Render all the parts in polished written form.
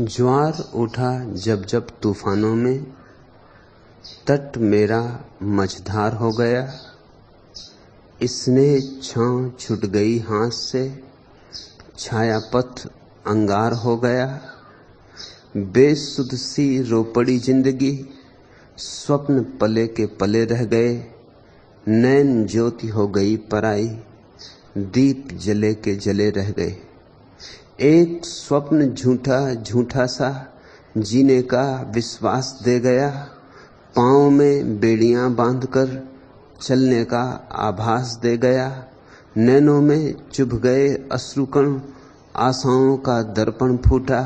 ज्वार उठा जब जब तूफानों में, तट मेरा मझधार हो गया। स्नेह छांव छूट गई हाथ से, छाया पथ अंगार हो गया। बेसुध सी रो पड़ी जिंदगी, स्वप्न पले के पले रह गए। नैन ज्योति हो गई पराई, दीप जले के जले रह गए। एक स्वप्न झूठा झूठा सा जीने का विश्वास दे गया। पाँव में बेड़ियां बांधकर चलने का आभास दे गया। नैनों में चुभ गए अश्रुकण, आशाओं का दर्पण फूटा।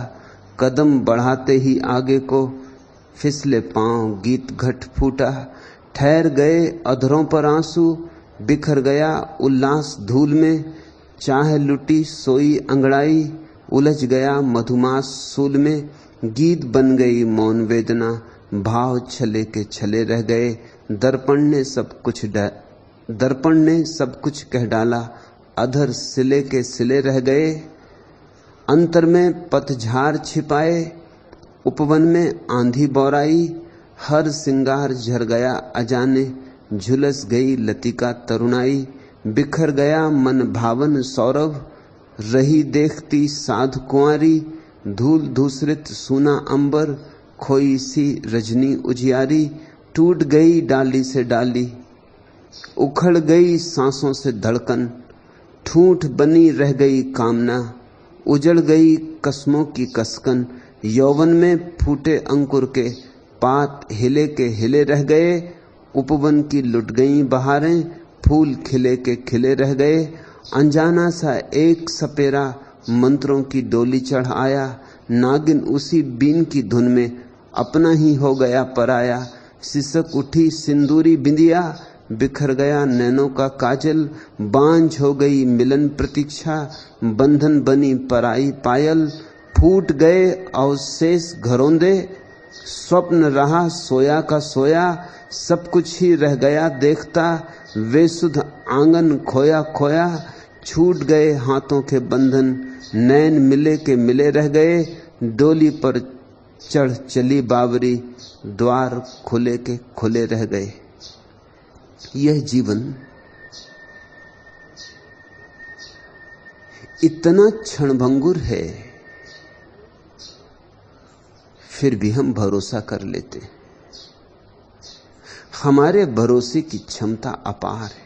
कदम बढ़ाते ही आगे को फिसले पाँव, गीत घट फूटा। ठहर गए अधरों पर आंसू, बिखर गया उल्लास धूल में। चाह लुटी सोई अंगड़ाई, उलझ गया मधुमास सूल में। गीत बन गई मौन वेदना, भाव छले के छले रह गए। दर्पण ने सब कुछ कह डाला, अधर सिले के सिले रह गए। अंतर में पतझार छिपाए, उपवन में आंधी बौराई। हर सिंगार झर गया अजाने, झुलस गई लतिका तरुणाई। बिखर गया मन भावन सौरभ, रही देखती साध कुंवारी। धूल धूसरित सूना अंबर, खोई सी रजनी उजियारी। टूट गई डाली से डाली, उखड़ गई सांसों से धड़कन। ठूंठ बनी रह गई कामना, उजड़ गई कसमों की कसकन। यौवन में फूटे अंकुर के पात हिले के हिले रह गए। उपवन की लुट गई बहारें, फूल खिले के खिले रह गए। अनजाना सा एक सपेरा मंत्रों की डोली चढ़ आया। नागिन उसी बीन की धुन में अपना ही हो गया पराया। सिसक उठी सिंदूरी बिंदिया, बिखर गया नैनों का काजल। बांझ हो गई मिलन प्रतीक्षा, बंधन बनी पराई पायल। फूट गए अवशेष घरौंदे, स्वप्न रहा सोया का सोया। सब कुछ ही रह गया देखता, वे सुध आंगन खोया खोया। छूट गए हाथों के बंधन, नैन मिले के मिले रह गए। डोली पर चढ़ चली बावरी, द्वार खुले के खुले रह गए। यह जीवन इतना क्षणभंगुर है, फिर भी हम भरोसा कर लेते। हमारे भरोसे की क्षमता अपार है।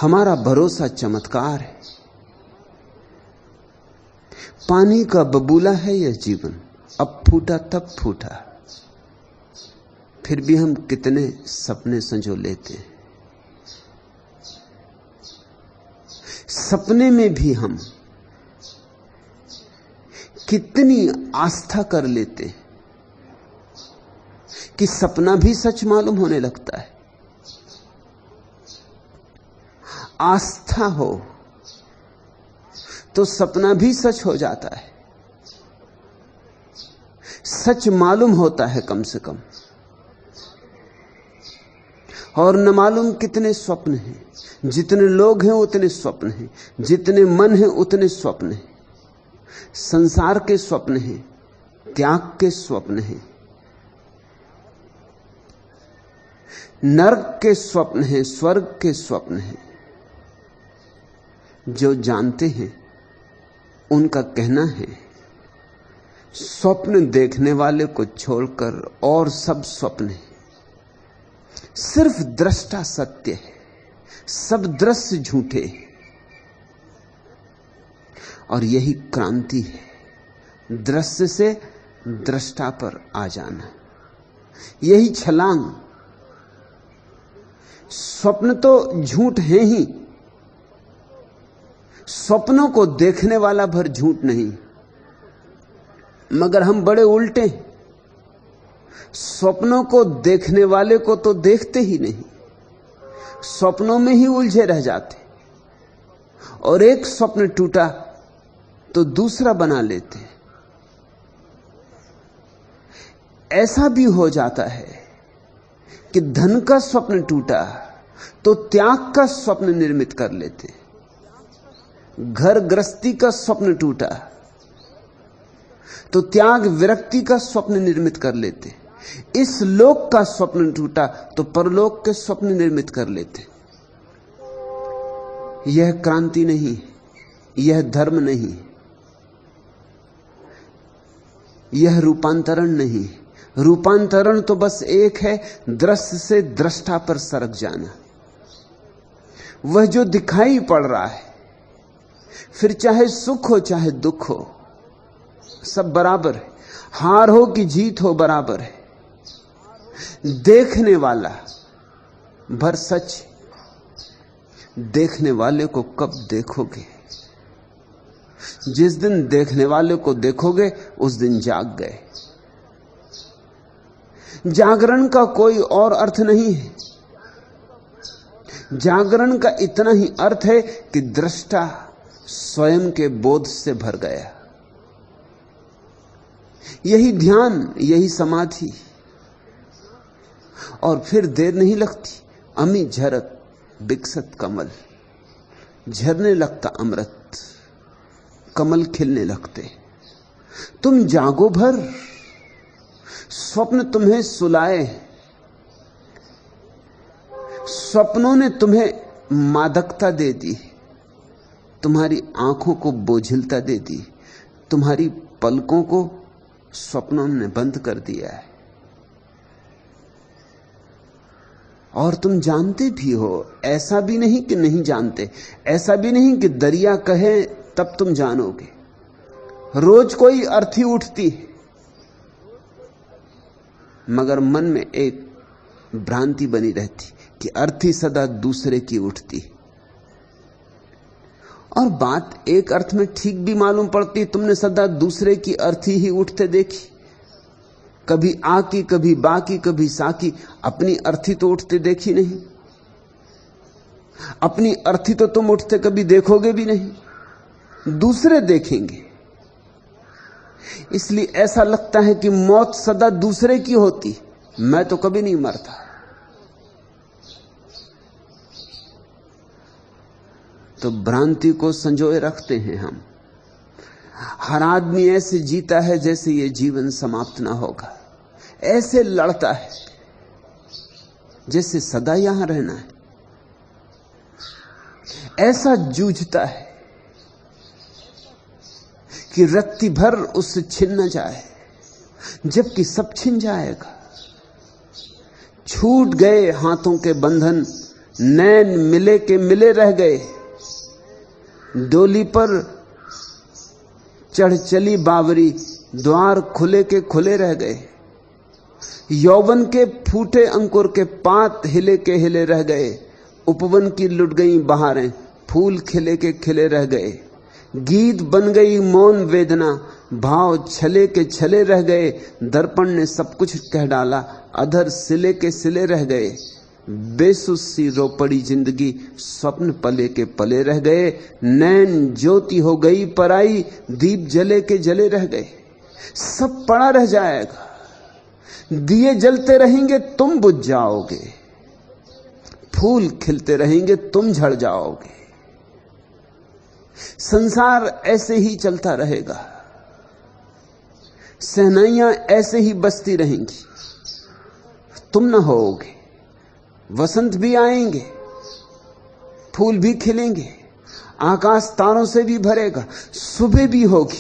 हमारा भरोसा चमत्कार है। पानी का बबूला है यह जीवन, अब फूटा तब फूटा। फिर भी हम कितने सपने संजो लेते हैं। सपने में भी हम कितनी आस्था कर लेते हैं कि सपना भी सच मालूम होने लगता है। आस्था हो तो सपना भी सच हो जाता है, सच मालूम होता है कम से कम। और न मालूम कितने स्वप्न हैं, जितने लोग हैं उतने स्वप्न हैं, जितने मन हैं उतने स्वप्न हैं। संसार के स्वप्न हैं, त्याग के स्वप्न हैं, नरक के स्वप्न हैं, स्वर्ग के स्वप्न हैं। जो जानते हैं उनका कहना है, स्वप्न देखने वाले को छोड़कर और सब स्वप्न है। सिर्फ दृष्टा सत्य है, सब दृश्य झूठे। और यही क्रांति है, दृश्य से दृष्टा पर आ जाना। यही छलांग। स्वप्न तो झूठ है ही, स्वप्नों को देखने वाला भर झूठ नहीं। मगर हम बड़े उल्टे, स्वप्नों को देखने वाले को तो देखते ही नहीं, स्वप्नों में ही उलझे रह जाते। और एक स्वप्न टूटा तो दूसरा बना लेते। ऐसा भी हो जाता है कि धन का स्वप्न टूटा तो त्याग का स्वप्न निर्मित कर लेते। घर गृहस्थी का स्वप्न टूटा तो त्याग विरक्ति का स्वप्न निर्मित कर लेते। इस लोक का स्वप्न टूटा तो परलोक के स्वप्न निर्मित कर लेते। यह क्रांति नहीं, यह धर्म नहीं, यह रूपांतरण नहीं। रूपांतरण तो बस एक है, दृश्य से दृष्टा पर सरक जाना। वह जो दिखाई पड़ रहा है, फिर चाहे सुख हो चाहे दुख हो, सब बराबर है। हार हो कि जीत हो बराबर है। देखने वाला भर सच। देखने वाले को कब देखोगे? जिस दिन देखने वाले को देखोगे उस दिन जाग गए। जागरण का कोई और अर्थ नहीं है। जागरण का इतना ही अर्थ है कि दृष्टा स्वयं के बोध से भर गया। यही ध्यान, यही समाधि। और फिर देर नहीं लगती। अमी झरत विकसत कमल, झरने लगता अमृत, कमल खिलने लगते। तुम जागो भर, स्वप्न तुम्हें सुलाए। स्वप्नों ने तुम्हें मादकता दे दी, तुम्हारी आंखों को बोझिलता दे दी, तुम्हारी पलकों को स्वप्नों ने बंद कर दिया है। और तुम जानते भी हो, ऐसा भी नहीं कि नहीं जानते, ऐसा भी नहीं कि दरिया कहे तब तुम जानोगे। रोज कोई अर्थी उठती है, मगर मन में एक भ्रांति बनी रहती कि अर्थी सदा दूसरे की उठती। और बात एक अर्थ में ठीक भी मालूम पड़ती, तुमने सदा दूसरे की अर्थी ही उठते देखी। कभी आ की, कभी बा की, कभी सा की, अपनी अर्थी तो उठते देखी नहीं। अपनी अर्थी तो तुम उठते कभी देखोगे भी नहीं, दूसरे देखेंगे। इसलिए ऐसा लगता है कि मौत सदा दूसरे की होती, मैं तो कभी नहीं मरता। तो भ्रांति को संजोए रखते हैं हम। हर आदमी ऐसे जीता है जैसे ये जीवन समाप्त ना होगा, ऐसे लड़ता है जैसे सदा यहां रहना है, ऐसा जूझता है कि रत्ती भर उससे छिन न जाए, जबकि सब छिन जाएगा। छूट गए हाथों के बंधन, नैन मिले के मिले रह गए। डोली पर चढ़ चली बावरी, द्वार खुले के खुले रह गए। यौवन के फूटे अंकुर के पात हिले के हिले रह गए। उपवन की लुट गई बहारें, फूल खिले के खिले रह गए। गीत बन गई मौन वेदना, भाव छले के छले रह गए। दर्पण ने सब कुछ कह डाला, अधर सिले के सिले रह गए। बेसुस सी रो पड़ी जिंदगी, स्वप्न पले के पले रह गए। नैन ज्योति हो गई पराई, दीप जले के जले रह गए। सब पड़ा रह जाएगा, दिए जलते रहेंगे तुम बुझ जाओगे, फूल खिलते रहेंगे तुम झड़ जाओगे। संसार ऐसे ही चलता रहेगा, सहनाइयां ऐसे ही बसती रहेंगी, तुम न होगे। वसंत भी आएंगे, फूल भी खिलेंगे, आकाश तारों से भी भरेगा, सुबह भी होगी,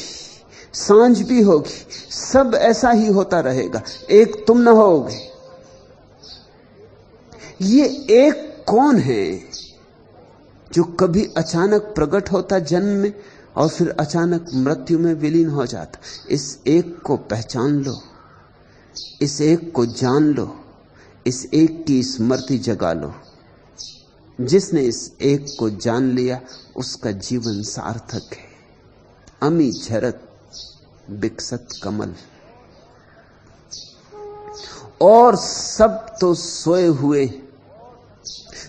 सांझ भी होगी, सब ऐसा ही होता रहेगा, एक तुम न होगे। ये एक कौन है जो कभी अचानक प्रकट होता जन्म में और फिर अचानक मृत्यु में विलीन हो जाता? इस एक को पहचान लो, इस एक को जान लो, इस एक की स्मृति जगा लो। जिसने इस एक को जान लिया उसका जीवन सार्थक है। अमी झरत विकसत कमल। और सब तो सोए हुए।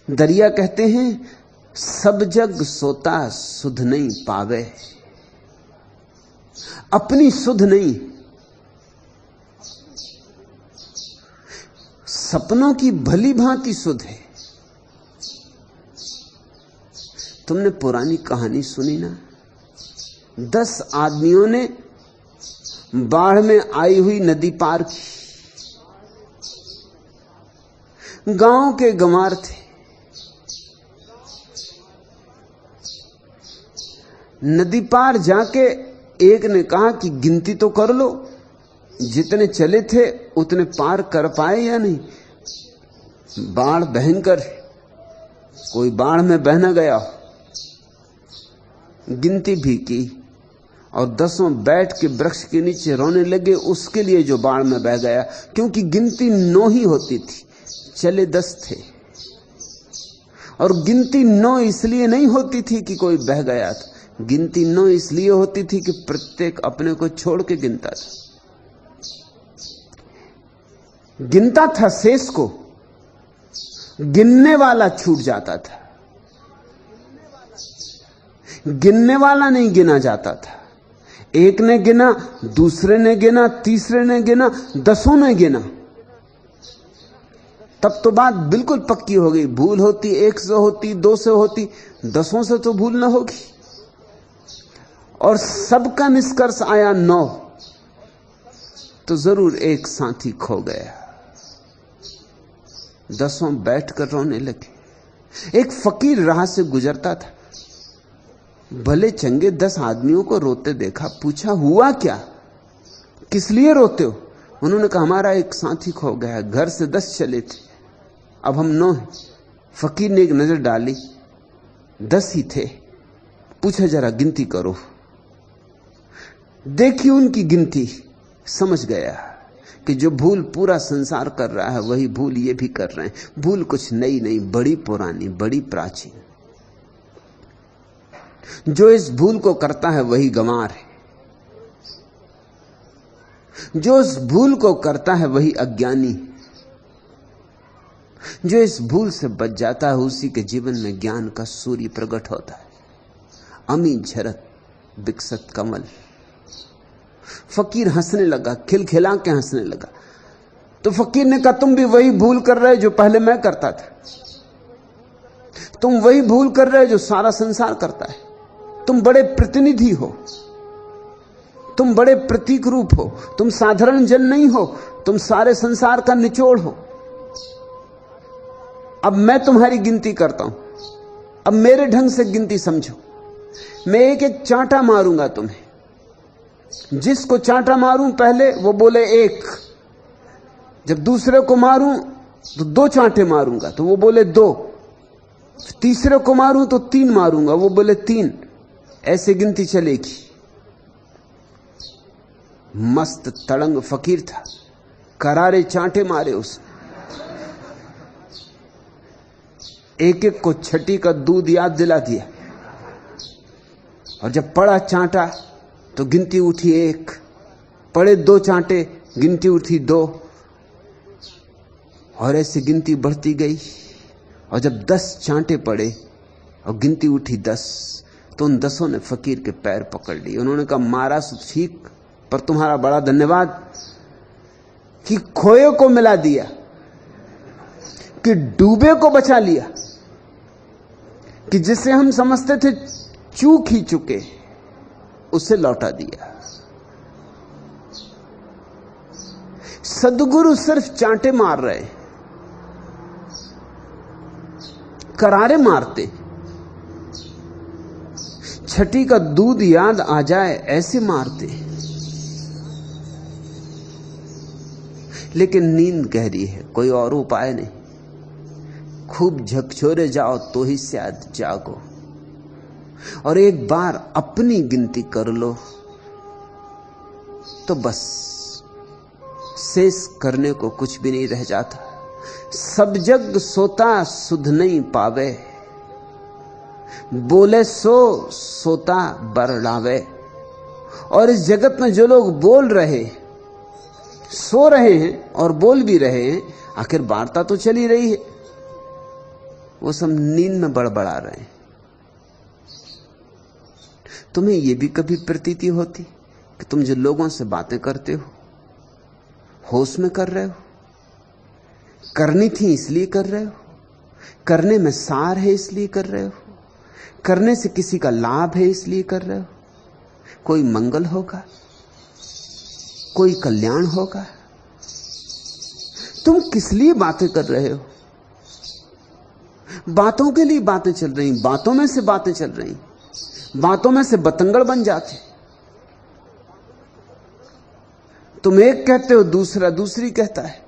दरिया कहते हैं सब जग सोता सुध नहीं पावे। अपनी सुध नहीं, सपनों की भली भांति सुध है। तुमने पुरानी कहानी सुनी ना, 10 आदमियों ने बाढ़ में आई हुई नदी पार की। गांव के गंवार थे, नदी पार जाके एक ने कहा कि गिनती तो कर लो, जितने चले थे उतने पार कर पाए या नहीं। बाढ़ भयंकर है, कोई बाढ़ में बह न गया। गिनती भी की और 10 बैठ के वृक्ष के नीचे रोने लगे उसके लिए जो बाढ़ में बह गया, क्योंकि गिनती 9 ही होती थी, चले 10 थे। और गिनती 9 इसलिए नहीं होती थी कि कोई बह गया था, गिनती 9 इसलिए होती थी कि प्रत्येक अपने को छोड़ के गिनता था, गिनता था शेष को, गिनने वाला छूट जाता था, गिनने वाला नहीं गिना जाता था। एक ने गिना, दूसरे ने गिना, तीसरे ने गिना, 10 ने गिना, तब तो बात बिल्कुल पक्की हो गई। भूल होती 1 से होती, 2 से होती, 10 से तो भूल ना होगी। और सबका निष्कर्ष आया 9, तो जरूर एक साथी खो गया। 10 बैठकर रोने लगे। एक फकीर राह से गुजरता था, भले चंगे 10 आदमियों को रोते देखा, पूछा हुआ क्या, किस लिए रोते हो? उन्होंने कहा हमारा एक साथी खो गया, घर से 10 चले थे, अब हम 9 हैं। फकीर ने एक नजर डाली, 10 ही थे, पूछा जरा गिनती करो। देखी उनकी गिनती, समझ गया कि जो भूल पूरा संसार कर रहा है वही भूल ये भी कर रहे हैं। भूल कुछ नई नहीं, बड़ी पुरानी, बड़ी प्राचीन। जो इस भूल को करता है वही गंवार है, जो इस भूल को करता है वही अज्ञानी। जो इस भूल से बच जाता है उसी के जीवन में ज्ञान का सूर्य प्रकट होता है। अमी झरत विकसत कमल। फकीर हंसने लगा, खिलखिला के हंसने लगा। तो फकीर ने कहा तुम भी वही भूल कर रहे जो पहले मैं करता था, तुम वही भूल कर रहे जो सारा संसार करता है। तुम बड़े प्रतिनिधि हो, तुम बड़े प्रतीक रूप हो, तुम साधारण जन नहीं हो, तुम सारे संसार का निचोड़ हो। अब मैं तुम्हारी गिनती करता हूं, अब मेरे ढंग से गिनती समझो। मैं एक एक चांटा मारूंगा तुम्हें, जिसको चांटा मारूं पहले वो बोले 1, जब दूसरे को मारूं तो 2 चांटे मारूंगा तो वो बोले 2, तीसरे को मारूं तो 3 मारूंगा, वो बोले 3, ऐसे गिनती चलेगी। मस्त तड़ंग फकीर था, करारे चांटे मारे उसने, एक एक को छठी का दूध याद दिला दिया। और जब पड़ा चांटा तो गिनती उठी 1, पड़े 2 चांटे, गिनती उठी 2, और ऐसे गिनती बढ़ती गई। और जब 10 चांटे पड़े और गिनती उठी 10, तो उन 10 ने फकीर के पैर पकड़ लिए। उन्होंने कहा मारा सो ठीक, पर तुम्हारा बड़ा धन्यवाद कि खोए को मिला दिया, कि डूबे को बचा लिया, कि जिसे हम समझते थे चूक ही चुके उसे लौटा दिया। सद्गुरु सिर्फ चांटे मार रहे, करारे मारते। छठी का दूध याद आ जाए ऐसे मारते। लेकिन नींद गहरी है, कोई और उपाय नहीं। खूब झकझोरे जाओ तो ही शायद जागो। और एक बार अपनी गिनती कर लो तो बस शेष करने को कुछ भी नहीं रह जाता। सब जग सोता सुध नहीं पावे, बोले सो सोता बरड़ावे। और इस जगत में जो लोग बोल रहे, सो रहे हैं और बोल भी रहे हैं, आखिर वार्ता तो चली रही है, वो सब नींद में बड़बड़ा रहे हैं। तुम्हें यह भी कभी प्रतीति होती कि तुम जो लोगों से बातें करते हो होश में कर रहे हो, करनी थी इसलिए कर रहे हो, करने में सार है इसलिए कर रहे हो, करने से किसी का लाभ है इसलिए कर रहे हो, कोई मंगल होगा? कोई कल्याण होगा? तुम किस लिए बातें कर रहे हो? बातों के लिए बातें चल रही, बातों में से बातें चल रही, बातों में से बतंगड़ बन जाते। तुम एक कहते हो, दूसरा दूसरी कहता है।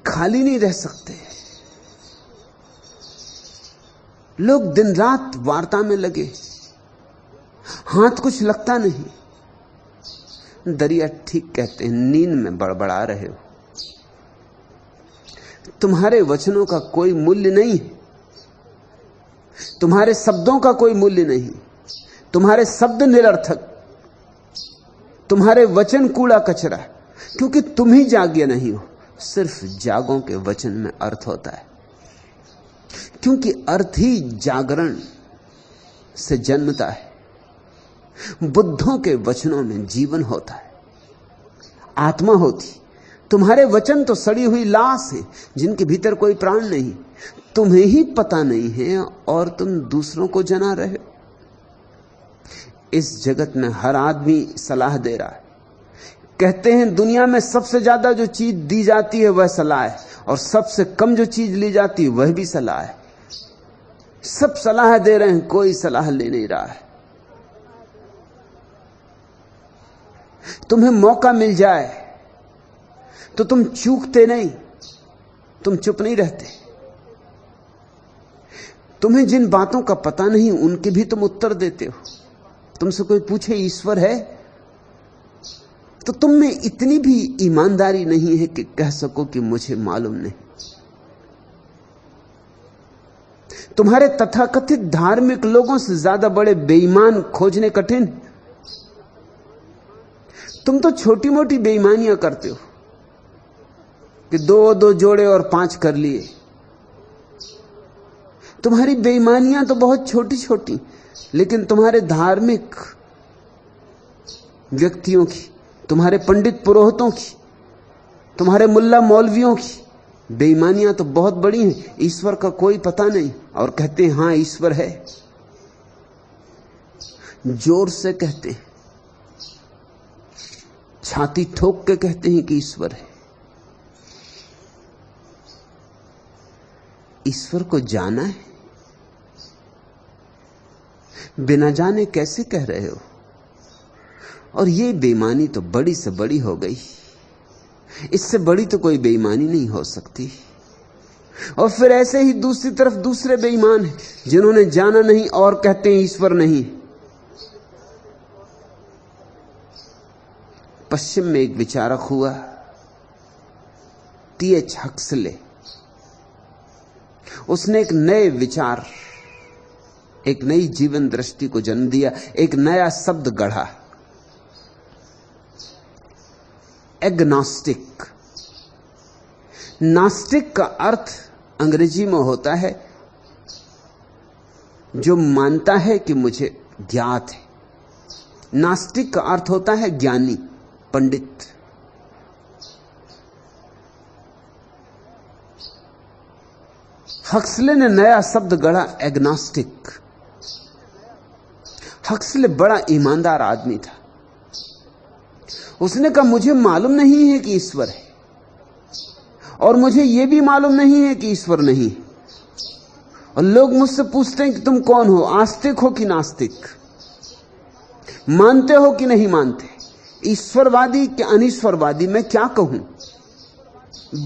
खाली नहीं रह सकते। लोग दिन रात वार्ता में लगे, हाथ कुछ लगता नहीं। दरिया ठीक कहते हैं, नींद में बड़बड़ा रहे हो। तुम्हारे वचनों का कोई मूल्य नहीं है, तुम्हारे शब्दों का कोई मूल्य नहीं, तुम्हारे शब्द निरर्थक, तुम्हारे वचन कूड़ा कचरा, क्योंकि तुम ही जागे नहीं हो। सिर्फ जागों के वचन में अर्थ होता है, क्योंकि अर्थ ही जागरण से जन्मता है। बुद्धों के वचनों में जीवन होता है, आत्मा होती। तुम्हारे वचन तो सड़ी हुई लाश है जिनके भीतर कोई प्राण नहीं। तुम्हें ही पता नहीं है और तुम दूसरों को जना रहे हो। इस जगत में हर आदमी सलाह दे रहा है। कहते हैं दुनिया में सबसे ज्यादा जो चीज दी जाती है वह सलाह है, और सबसे कम जो चीज ली जाती है वह भी सलाह है। सब सलाह दे रहे हैं, कोई सलाह ले नहीं रहा है। तुम्हें मौका मिल जाए तो तुम चूकते नहीं, तुम चुप नहीं रहते। तुम्हें जिन बातों का पता नहीं उनके भी तुम उत्तर देते हो। तुमसे कोई पूछे ईश्वर है, तो तुम में इतनी भी ईमानदारी नहीं है कि कह सको कि मुझे मालूम नहीं। तुम्हारे तथाकथित धार्मिक लोगों से ज्यादा बड़े बेईमान खोजने कठिन। तुम तो छोटी मोटी बेईमानियां करते हो कि दो दो जोड़े और 5 कर लिए। तुम्हारी बेईमानियां तो बहुत छोटी छोटी, लेकिन तुम्हारे धार्मिक व्यक्तियों की, तुम्हारे पंडित पुरोहितों की, तुम्हारे मुल्ला मौलवियों की बेईमानियां तो बहुत बड़ी हैं। ईश्वर का कोई पता नहीं और कहते हैं हां ईश्वर है। जोर से कहते हैं, छाती ठोक के कहते हैं कि ईश्वर है। ईश्वर को जाना है, बिना जाने कैसे कह रहे हो? और ये बेईमानी तो बड़ी से बड़ी हो गई, इससे बड़ी तो कोई बेईमानी नहीं हो सकती। और फिर ऐसे ही दूसरी तरफ दूसरे बेईमान हैं जिन्होंने जाना नहीं और कहते हैं ईश्वर नहीं। पश्चिम में एक विचारक हुआ, टी.एच. हक्सले। उसने एक नए विचार, एक नई जीवन दृष्टि को जन्म दिया, एक नया शब्द गढ़ा, एग्नोस्टिक। नास्तिक का अर्थ अंग्रेजी में होता है जो मानता है कि मुझे ज्ञात है। नास्तिक का अर्थ होता है ज्ञानी, पंडित। हक्सले ने नया शब्द गढ़ा, एग्नोस्टिक। हक्सले बड़ा ईमानदार आदमी था। उसने कहा मुझे मालूम नहीं है कि ईश्वर है, और मुझे यह भी मालूम नहीं है कि ईश्वर नहीं है। और लोग मुझसे पूछते हैं कि तुम कौन हो, आस्तिक हो कि नास्तिक, मानते हो कि नहीं मानते, ईश्वरवादी कि अनीश्वरवादी, मैं क्या कहूं।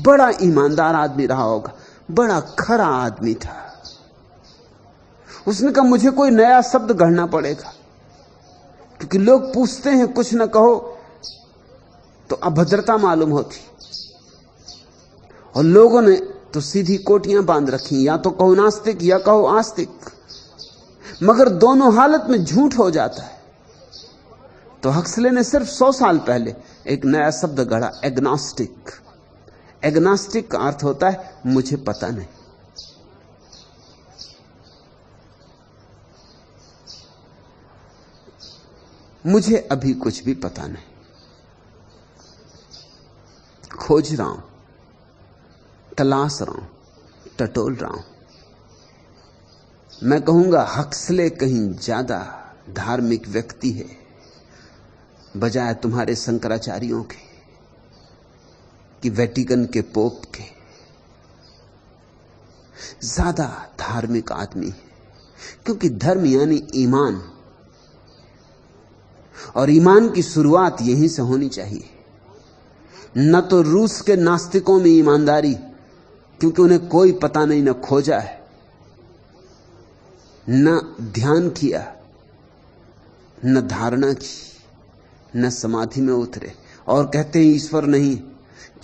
बड़ा ईमानदार आदमी रहा होगा, बड़ा खरा आदमी था। उसने कहा मुझे कोई नया शब्द गढ़ना पड़ेगा, क्योंकि लोग पूछते हैं कुछ न कहो तो अभद्रता मालूम होती। और लोगों ने तो सीधी कोटियां बांध रखी, या तो कहो नास्तिक या कहो आस्तिक, मगर दोनों हालत में झूठ हो जाता है। तो हक्सले ने सिर्फ 100 साल पहले एक नया शब्द गढ़ा, एग्नोस्टिक। एग्नोस्टिक का अर्थ होता है मुझे पता नहीं। मुझे अभी कुछ भी पता नहीं, खोज रहा हूं, तलाश रहा हूं, टटोल रहा हूं। मैं कहूंगा हक्सले कहीं ज्यादा धार्मिक व्यक्ति है, बजाय तुम्हारे शंकराचार्यों के, कि वेटिकन के पोप के। ज्यादा धार्मिक आदमी है, क्योंकि धर्म यानी ईमान, और ईमान की शुरुआत यहीं से होनी चाहिए। न तो रूस के नास्तिकों में ईमानदारी, क्योंकि उन्हें कोई पता नहीं, न खोजा है, न ध्यान किया, न धारणा की, न समाधि में उतरे, और कहते हैं ईश्वर नहीं।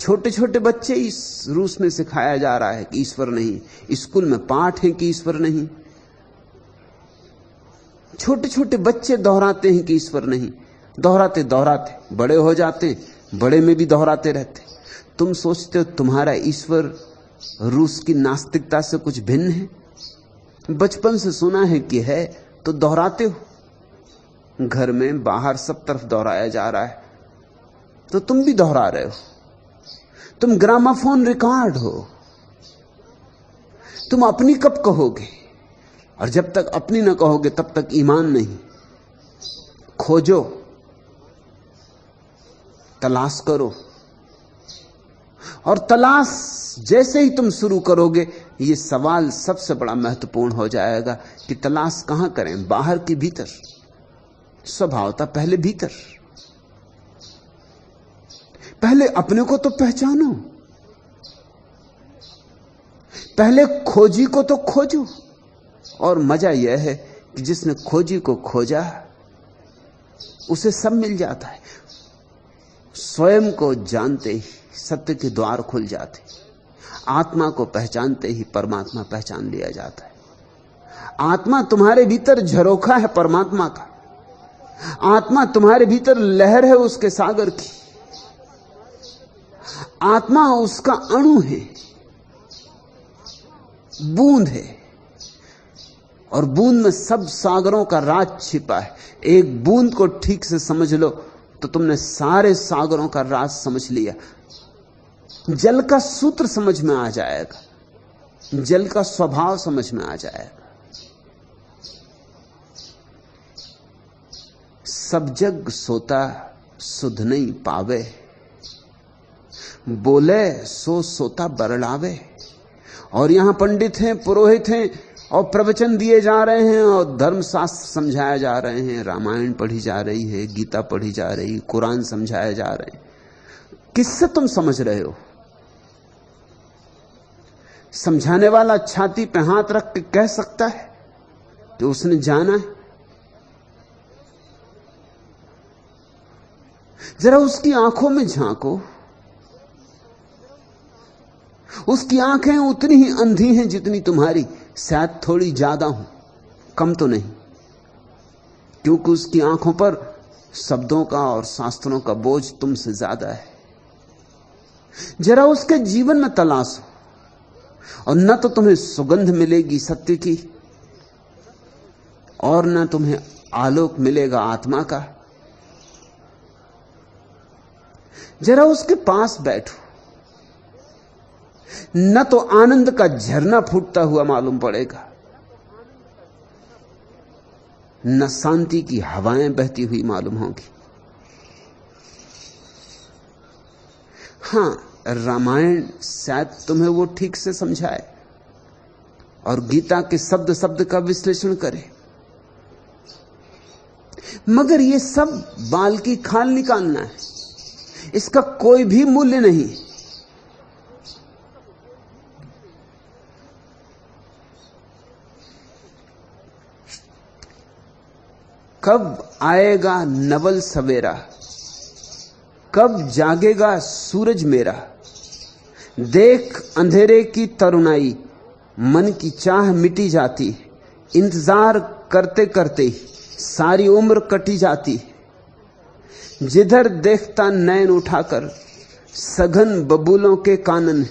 छोटे छोटे बच्चे इस रूस में सिखाया जा रहा है कि ईश्वर नहीं। स्कूल में पाठ है कि ईश्वर नहीं। छोटे छोटे बच्चे दोहराते हैं कि ईश्वर नहीं। दोहराते दोहराते बड़े हो जाते, बड़े में भी दोहराते रहते। तुम सोचते हो तुम्हारा ईश्वर रूस की नास्तिकता से कुछ भिन्न है? बचपन से सुना है कि है, तो दोहराते हो। घर में बाहर सब तरफ दोहराया जा रहा है, तो तुम भी दोहरा रहे हो। तुम ग्रामाफोन रिकॉर्ड हो। तुम अपनी कब कहोगे? और जब तक अपनी न कहोगे तब तक ईमान नहीं। खोजो, तलाश करो, और तलाश जैसे ही तुम शुरू करोगे, यह सवाल सबसे बड़ा महत्वपूर्ण हो जाएगा कि तलाश कहां करें, बाहर कि भीतर? स्वभावतः पहले भीतर। पहले अपने को तो पहचानो, पहले खोजी को तो खोजो। और मजा यह है कि जिसने खोजी को खोजा उसे सब मिल जाता है। स्वयं को जानते ही सत्य के द्वार खुल जाते, आत्मा को पहचानते ही परमात्मा पहचान लिया जाता है। आत्मा तुम्हारे भीतर झरोखा है परमात्मा का। आत्मा तुम्हारे भीतर लहर है उसके सागर की। आत्मा उसका अणु है, बूंद है, और बूंद में सब सागरों का राज छिपा है। एक बूंद को ठीक से समझ लो तो तुमने सारे सागरों का राज समझ लिया। जल का सूत्र समझ में आ जाएगा, जल का स्वभाव समझ में आ जाएगा। सब जग सोता सुध नहीं पावे, बोले सो सोता बरलावे। और यहां पंडित हैं, पुरोहित हैं, और प्रवचन दिए जा रहे हैं, और धर्मशास्त्र समझाए जा रहे हैं, रामायण पढ़ी जा रही है, गीता पढ़ी जा रही, कुरान समझाए जा रहे हैं। किससे तुम समझ रहे हो? समझाने वाला छाती पे हाथ रख के कह सकता है कि उसने जाना है? जरा उसकी आंखों में झांको। उसकी आंखें उतनी ही अंधी हैं जितनी तुम्हारी, शायद थोड़ी ज्यादा हो, कम तो नहीं, क्योंकि उसकी आंखों पर शब्दों का और शास्त्रों का बोझ तुमसे ज्यादा है। जरा उसके जीवन में तलाशो, और न तो तुम्हें सुगंध मिलेगी सत्य की, और न तुम्हें आलोक मिलेगा आत्मा का। जरा उसके पास बैठो, न तो आनंद का झरना फूटता हुआ मालूम पड़ेगा, न शांति की हवाएं बहती हुई मालूम होगी। हां, रामायण शायद तुम्हें वो ठीक से समझाए, और गीता के शब्द शब्द का विश्लेषण करे, मगर ये सब बाल की खाल निकालना है, इसका कोई भी मूल्य नहीं। कब आएगा नवल सवेरा, कब जागेगा सूरज मेरा। देख अंधेरे की तरुणाई, मन की चाह मिटी जाती, इंतजार करते करते ही सारी उम्र कटी जाती। जिधर देखता नैन उठाकर, सघन बबूलों के कानन,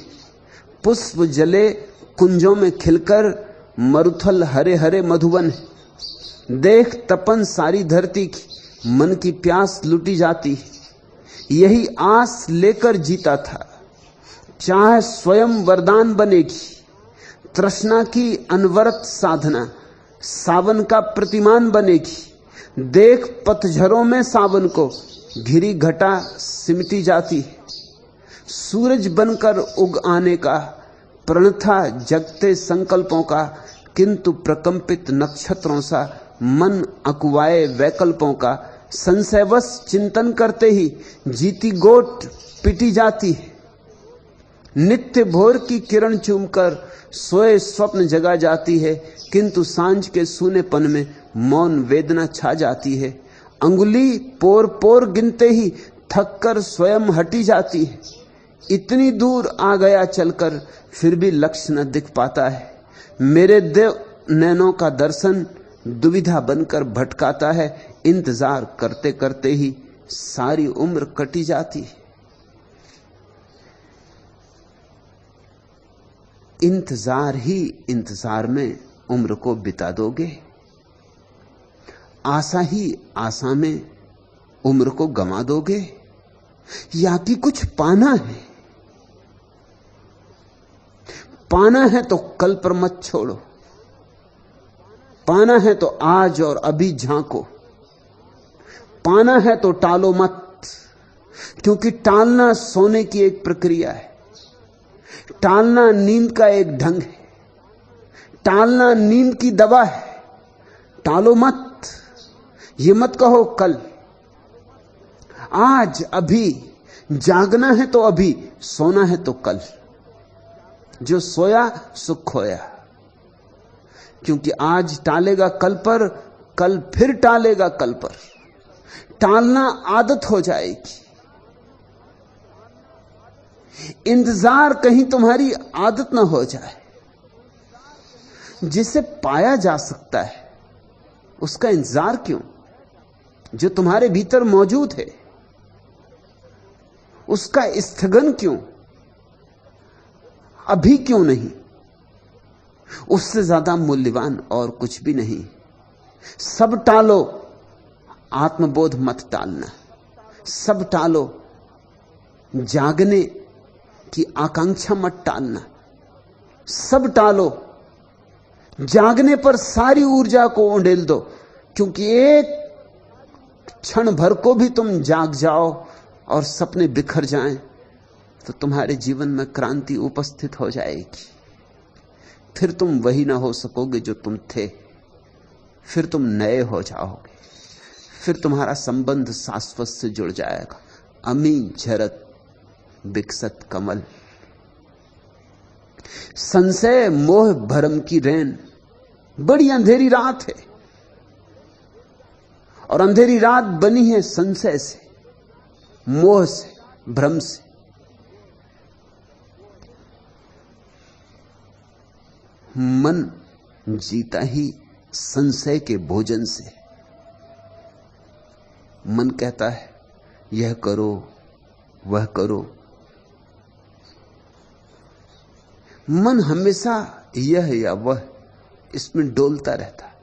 पुष्प जले कुंजों में खिलकर, मरुथल हरे हरे मधुवन। देख तपन सारी धरती की, मन की प्यास लुटी जाती। यही आस लेकर जीता था, चाहे स्वयं वरदान बनेगी। तृष्णा की अनवरत साधना, सावन का प्रतिमान बनेगी। देख पतझरों में सावन को, घिरी घटा सिमटी जाती है। सूरज बनकर उग आने का प्रण था जगते संकल्पों का, किंतु प्रकंपित नक्षत्रों सा मन अकुवाए वैकल्पों का। संशयवश चिंतन करते ही जीती गोट पिटी जाती है। नित्य भोर की किरण चूमकर सोए स्वप्न जगा जाती है, किंतु सांझ के सूनेपन में मौन वेदना छा जाती है। अंगुली पोर पोर गिनते ही थककर स्वयं हटी जाती है। इतनी दूर आ गया चलकर फिर भी लक्ष्य न दिख पाता है। मेरे देव नैनों का दर्शन दुविधा बनकर भटकाता है। इंतजार करते करते ही सारी उम्र कटी जाती है। इंतजार ही इंतजार में उम्र को बिता दोगे। आशा ही आशा में उम्र को गंवा दोगे। या कि कुछ पाना है। पाना है तो कल पर मत छोड़ो। पाना है तो आज और अभी झांको। पाना है तो टालो मत, क्योंकि टालना सोने की एक प्रक्रिया है। टालना नींद का एक ढंग है। टालना नींद की दवा है। टालो मत। ये मत कहो कल, आज अभी। जागना है तो अभी, सोना है तो कल। जो सोया सो खोया। क्योंकि आज टालेगा कल पर, कल फिर टालेगा कल पर। टालना आदत हो जाएगी। इंतजार कहीं तुम्हारी आदत ना हो जाए। जिसे पाया जा सकता है उसका इंतजार क्यों? जो तुम्हारे भीतर मौजूद है उसका स्थगन क्यों? अभी क्यों नहीं? उससे ज्यादा मूल्यवान और कुछ भी नहीं। सब टालो, आत्मबोध मत टालना। सब टालो, जागने की आकांक्षा मत टालना। सब टालो, जागने पर सारी ऊर्जा को उंडेल दो। क्योंकि एक क्षण भर को भी तुम जाग जाओ और सपने बिखर जाएं तो तुम्हारे जीवन में क्रांति उपस्थित हो जाएगी। फिर तुम वही ना हो सकोगे जो तुम थे। फिर तुम नए हो जाओगे। फिर तुम्हारा संबंध शाश्वत से जुड़ जाएगा। अमी झरत विकसत कमल। संशय मोह भरम की रैन। बड़ी अंधेरी रात है और अंधेरी रात बनी है संशय से, मोह से, भ्रम से। मन जीता ही संशय के भोजन से। मन कहता है यह करो वह करो। मन हमेशा यह या वह इसमें डोलता रहता है।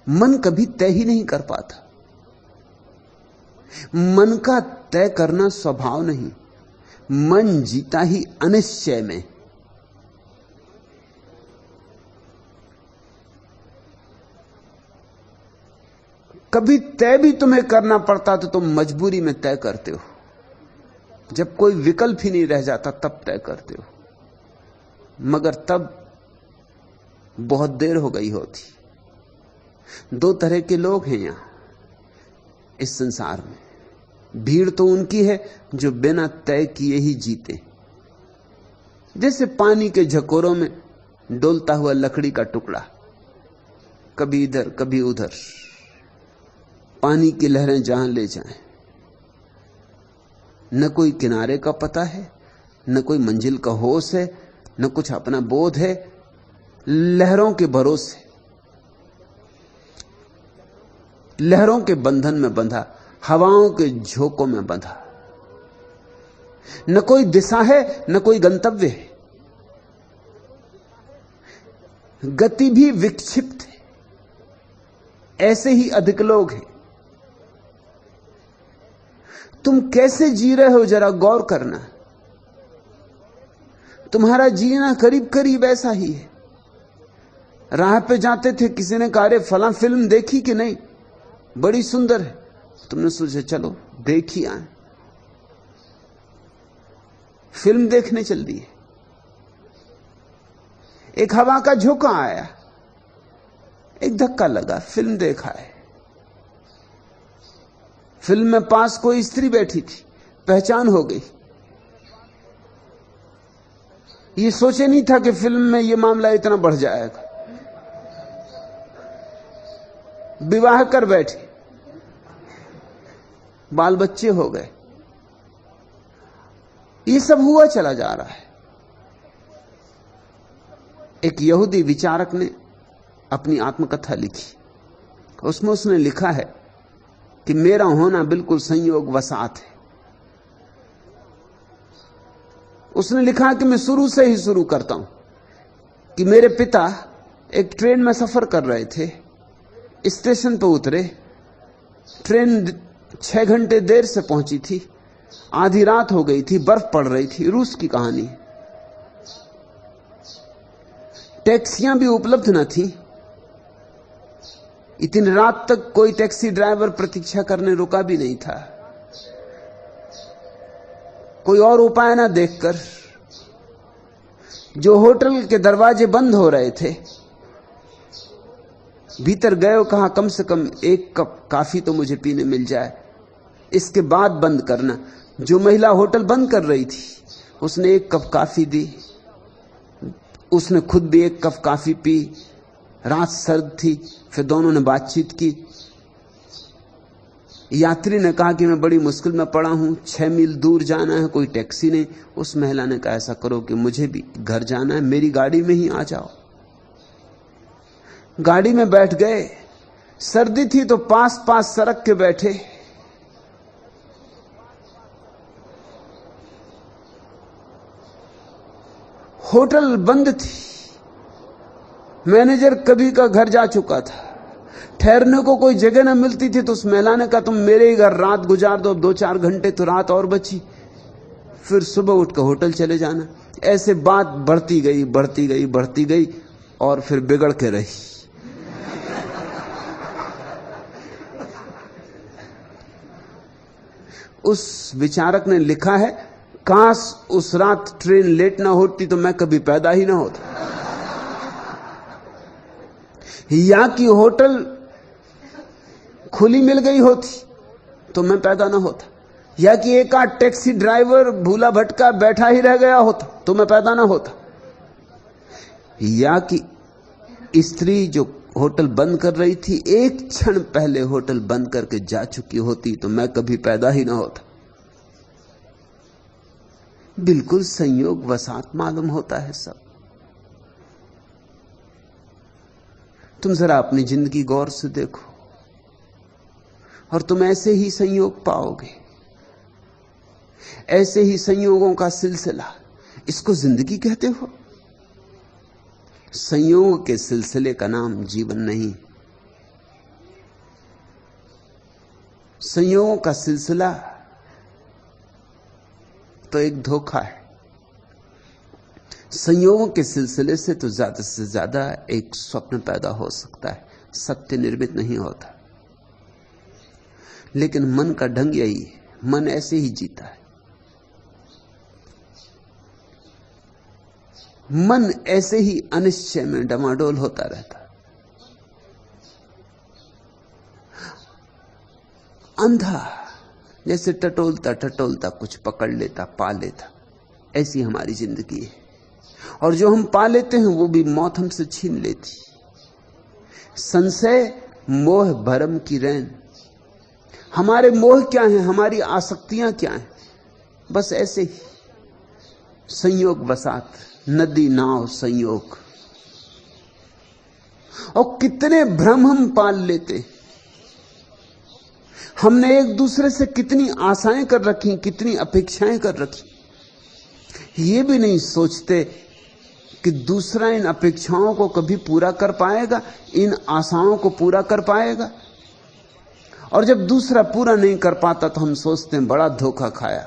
मन कभी तय ही नहीं कर पाता। मन का तय करना स्वभाव नहीं। मन जीता ही अनिश्चय में। कभी तय भी तुम्हें करना पड़ता तो तुम मजबूरी में तय करते हो। जब कोई विकल्प ही नहीं रह जाता तब तय करते हो। मगर तब बहुत देर हो गई होती। दो तरह के लोग हैं यहां इस संसार में। भीड़ तो उनकी है जो बिना तय किए ही जीते। जैसे पानी के झकोरों में डोलता हुआ लकड़ी का टुकड़ा, कभी इधर कभी उधर। पानी की लहरें जहां ले जाएं। न कोई किनारे का पता है, न कोई मंजिल का होश है, न कुछ अपना बोध है। लहरों के भरोसे, लहरों के बंधन में बंधा, हवाओं के झोंकों में बंधा। न कोई दिशा है, न कोई गंतव्य है। गति भी विक्षिप्त है। ऐसे ही अधिक लोग हैं। तुम कैसे जी रहे हो जरा गौर करना। तुम्हारा जीना करीब करीब ऐसा ही है। राह पे जाते थे, किसी ने कहा रे फलां फिल्म देखी कि नहीं, बड़ी सुंदर है। तुमने सोचा चलो देख ही आए, फिल्म देखने चल दिए। एक हवा का झोंका आया, एक धक्का लगा, फिल्म देखा है। फिल्म में पास कोई स्त्री बैठी थी, पहचान हो गई। ये सोचे नहीं था कि फिल्म में ये मामला इतना बढ़ जाएगा। विवाह कर बैठे, बाल बच्चे हो गए। ये सब हुआ चला जा रहा है। एक यहूदी विचारक ने अपनी आत्मकथा लिखी, उसमें उसने लिखा है कि मेरा होना बिल्कुल संयोग वसात है। उसने लिखा कि मैं शुरू से ही शुरू करता हूं कि मेरे पिता एक ट्रेन में सफर कर रहे थे, स्टेशन पर उतरे, ट्रेन 6 घंटे देर से पहुंची थी, आधी रात हो गई थी, बर्फ पड़ रही थी। रूस की कहानी। टैक्सियां भी उपलब्ध न थी। इतनी रात तक कोई टैक्सी ड्राइवर प्रतीक्षा करने रुका भी नहीं था। कोई और उपाय ना देखकर जो होटल के दरवाजे बंद हो रहे थे, भीतर गए और कहा कम से कम 1 कप काफी तो मुझे पीने मिल जाए, इसके बाद बंद करना। जो महिला होटल बंद कर रही थी उसने 1 कप काफी दी। उसने खुद भी 1 कप काफी पी। रात सर्द थी। फिर दोनों ने बातचीत की। यात्री ने कहा कि मैं बड़ी मुश्किल में पड़ा हूं, 6 मील दूर जाना है, कोई टैक्सी नहीं। उस महिला ने कहा ऐसा करो कि मुझे भी घर जाना है, मेरी गाड़ी में ही आ जाओ। गाड़ी में बैठ गए। सर्दी थी तो पास पास सड़क के बैठे। होटल बंद थी। मैनेजर कभी का घर जा चुका था। ठहरने को कोई जगह ना मिलती थी तो उस महिला ने कहा तुम मेरे ही घर रात गुजार दो, 2-4 घंटे तो रात और बची, फिर सुबह उठकर होटल चले जाना। ऐसे बात बढ़ती गई, बढ़ती गई, बढ़ती गई और फिर बिगड़ के रही। उस विचारक ने लिखा है, काश उस रात ट्रेन लेट ना होती तो मैं कभी पैदा ही ना होता, या कि होटल खुली मिल गई होती तो मैं पैदा ना होता, या कि एक आध टैक्सी ड्राइवर भूला भटका बैठा ही रह गया होता तो मैं पैदा ना होता, या कि स्त्री जो होटल बंद कर रही थी 1 क्षण पहले होटल बंद करके जा चुकी होती तो मैं कभी पैदा ही ना होता। बिल्कुल संयोग वसात मालूम होता है सब। तुम जरा अपनी जिंदगी गौर से देखो और तुम ऐसे ही संयोग पाओगे, ऐसे ही संयोगों का सिलसिला। इसको जिंदगी कहते हो? संयोग के सिलसिले का नाम जीवन नहीं। संयोगों का सिलसिला तो एक धोखा है। संयोगों के सिलसिले से तो ज्यादा से ज्यादा एक स्वप्न पैदा हो सकता है, सत्य निर्मित नहीं होता। लेकिन मन का ढंग यही है, मन ऐसे ही जीता है। मन ऐसे ही अनिश्चय में डमाडोल होता रहता, अंधा, जैसे टटोलता टटोलता कुछ पकड़ लेता, पा लेता। ऐसी हमारी जिंदगी है, और जो हम पा लेते हैं वो भी मौत हमसे छीन लेती। संशय मोह भरम की रैन। हमारे मोह क्या हैं, हमारी आसक्तियां क्या हैं? बस ऐसे ही संयोग वसात, नदी नाव संयोग। और कितने भ्रम हम पाल लेते। हमने एक दूसरे से कितनी आशाएं कर रखी, कितनी अपेक्षाएं कर रखी। ये भी नहीं सोचते कि दूसरा इन अपेक्षाओं को कभी पूरा कर पाएगा, इन आशाओं को पूरा कर पाएगा। और जब दूसरा पूरा नहीं कर पाता तो हम सोचते हैं बड़ा धोखा खाया,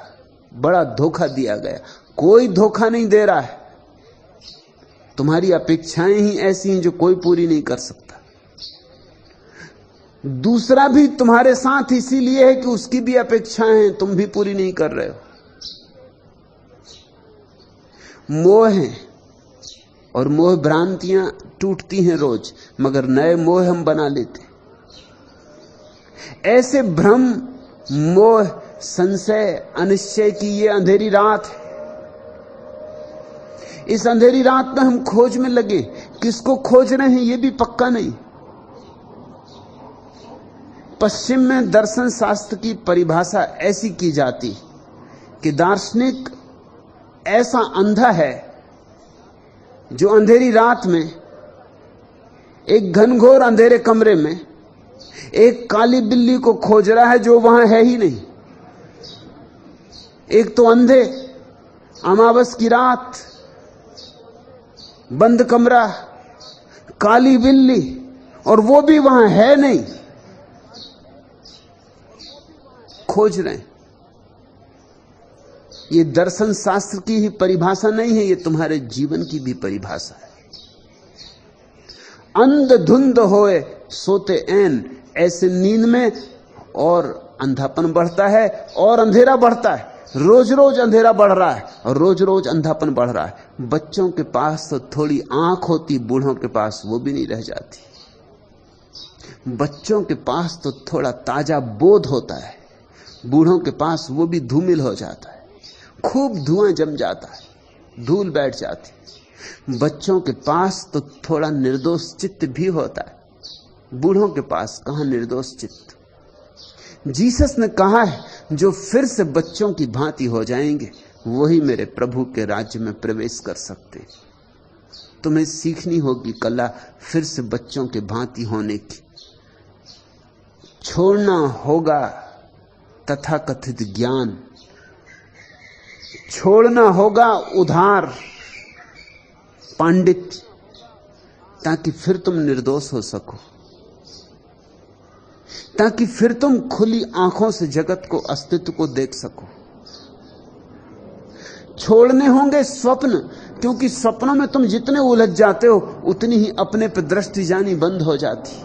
बड़ा धोखा दिया गया। कोई धोखा नहीं दे रहा है, तुम्हारी अपेक्षाएं ही ऐसी हैं जो कोई पूरी नहीं कर सकता। दूसरा भी तुम्हारे साथ इसीलिए है कि उसकी भी अपेक्षाएं हैं, तुम भी पूरी नहीं कर रहे हो। मोह है और मोह भ्रांतियां टूटती हैं रोज, मगर नए मोह हम बना लेते। ऐसे भ्रम, मोह, संशय, अनिश्चय की ये अंधेरी रात है। इस अंधेरी रात में हम खोज में लगे, किसको खोज रहे हैं ये भी पक्का नहीं। पश्चिम में दर्शन शास्त्र की परिभाषा ऐसी की जाती कि दार्शनिक ऐसा अंधा है जो अंधेरी रात में एक घनघोर अंधेरे कमरे में एक काली बिल्ली को खोज रहा है जो वहां है ही नहीं। एक तो अंधे, अमावस की रात, बंद कमरा, काली बिल्ली, और वो भी वहां है नहीं, खोज रहे हैं। ये दर्शन शास्त्र की ही परिभाषा नहीं है, ये तुम्हारे जीवन की भी परिभाषा है। अंध धुंध होए सोते ऐन, ऐसे नींद में और अंधापन बढ़ता है और अंधेरा बढ़ता है। रोज रोज अंधेरा बढ़ रहा है और रोज रोज अंधापन बढ़ रहा है। बच्चों के पास तो थोड़ी आंख होती, बूढ़ों के पास वो भी नहीं रह जाती। बच्चों के पास तो थोड़ा ताजा बोध होता है, बूढ़ों के पास वो भी धूमिल हो जाता है, खूब धुआं जम जाता है, धूल बैठ जाती। बच्चों के पास तो थोड़ा निर्दोष चित्त भी होता है, बूढ़ों के पास कहां निर्दोष चित्त। जीसस ने कहा है, जो फिर से बच्चों की भांति हो जाएंगे वही मेरे प्रभु के राज्य में प्रवेश कर सकते हैं। तुम्हें सीखनी होगी कला फिर से बच्चों के भांति होने की। छोड़ना होगा तथाकथित ज्ञान, छोड़ना होगा उधार पांडित्य, ताकि फिर तुम निर्दोष हो सको, ताकि फिर तुम खुली आंखों से जगत को, अस्तित्व को देख सको। छोड़ने होंगे स्वप्न, क्योंकि स्वप्नों में तुम जितने उलझ जाते हो उतनी ही अपने पर दृष्टि जानी बंद हो जाती।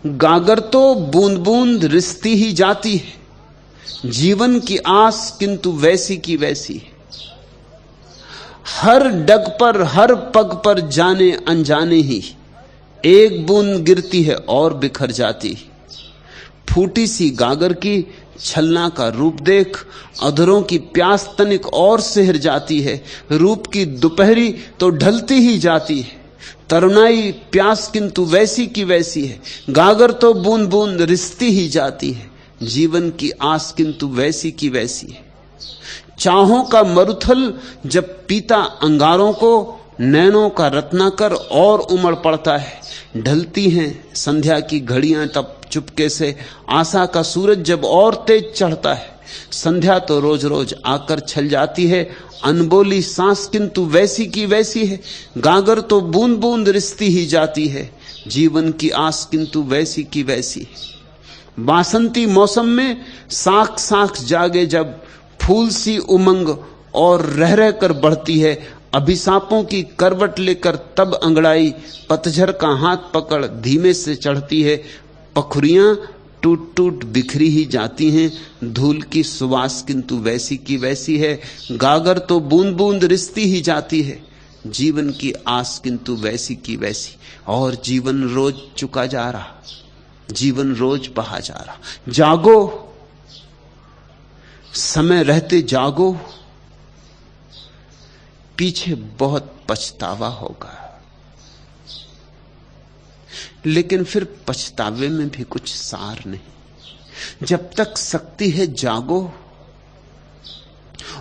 गागर तो बूंद बूंद रिसती ही जाती है, जीवन की आस किंतु वैसी की वैसी है। हर डग पर, हर पग पर जाने अनजाने ही एक बूंद गिरती है और बिखर जाती। फूटी सी गागर की छलना का रूप देख अधरों की प्यास तनिक और सिहर जाती है। रूप की दोपहरी तो ढलती ही जाती है, तरुणाई प्यास किंतु वैसी की वैसी है। गागर तो बूंद बूंद रिसती ही जाती है, जीवन की आस किंतु वैसी की वैसी है। चाहों का मरुथल जब पीता अंगारों को, नैनों का रत्नाकर और उमड़ पड़ता है। ढलती हैं संध्या की घड़ियां तब चुपके से, आशा का सूरज जब और तेज चढ़ता है। संध्या तो रोज रोज आकर छल जाती है, अनबोली सांस किंतु वैसी की वैसी है। गागर तो बूंद बूंद रिसती ही जाती है, जीवन की आस किंतु वैसी की वैसी है। बासंती मौसम में साख साख जागे जब, फूल सी उमंग और रह रह कर बढ़ती है। अभिशापों की करवट लेकर तब अंगड़ाई, पतझर का हाथ पकड़ धीमे से चढ़ती है। पखुरियां टूट टूट बिखरी ही जाती हैं, धूल की सुवास किंतु वैसी की वैसी है। गागर तो बूंद बूंद रिसती ही जाती है, जीवन की आस किंतु वैसी की वैसी। और जीवन रोज चुका जा रहा, जीवन रोज बहा जा रहा। जागो, समय रहते जागो, पीछे बहुत पछतावा होगा। लेकिन फिर पछतावे में भी कुछ सार नहीं। जब तक शक्ति है जागो।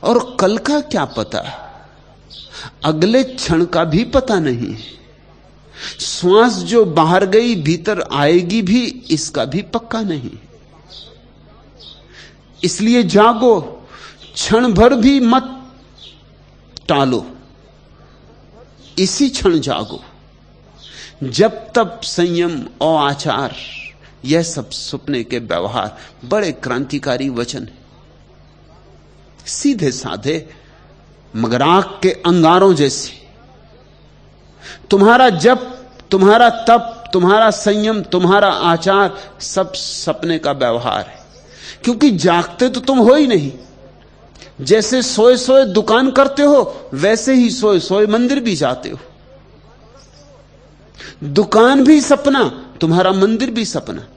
और कल का क्या पता, अगले क्षण का भी पता नहीं। श्वास जो बाहर गई भीतर आएगी भी, इसका भी पक्का नहीं। इसलिए जागो, क्षण भर भी मत टालो, इसी क्षण जागो। जब तब संयम और आचार, यह सब सपने के व्यवहार। बड़े क्रांतिकारी वचन है, सीधे साधे मगर आग के अंगारों जैसे। तुम्हारा जप, तुम्हारा तप, तुम्हारा संयम, तुम्हारा आचार सब सपने का व्यवहार है। क्योंकि जागते तो तुम हो ही नहीं। जैसे सोए सोए दुकान करते हो, वैसे ही सोए सोए मंदिर भी जाते हो। दुकान भी सपना, तुम्हारा मंदिर भी सपना।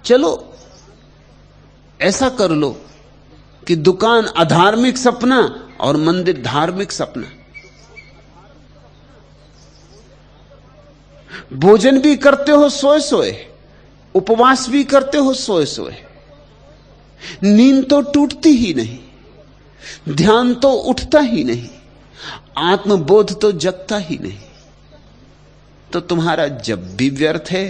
चलो ऐसा कर लो कि दुकान अधार्मिक सपना और मंदिर धार्मिक सपना। भोजन भी करते हो सोए सोए, उपवास भी करते हो सोए सोए, नींद तो टूटती ही नहीं, ध्यान तो उठता ही नहीं, आत्मबोध तो जगता ही नहीं। तो तुम्हारा जप भी व्यर्थ है।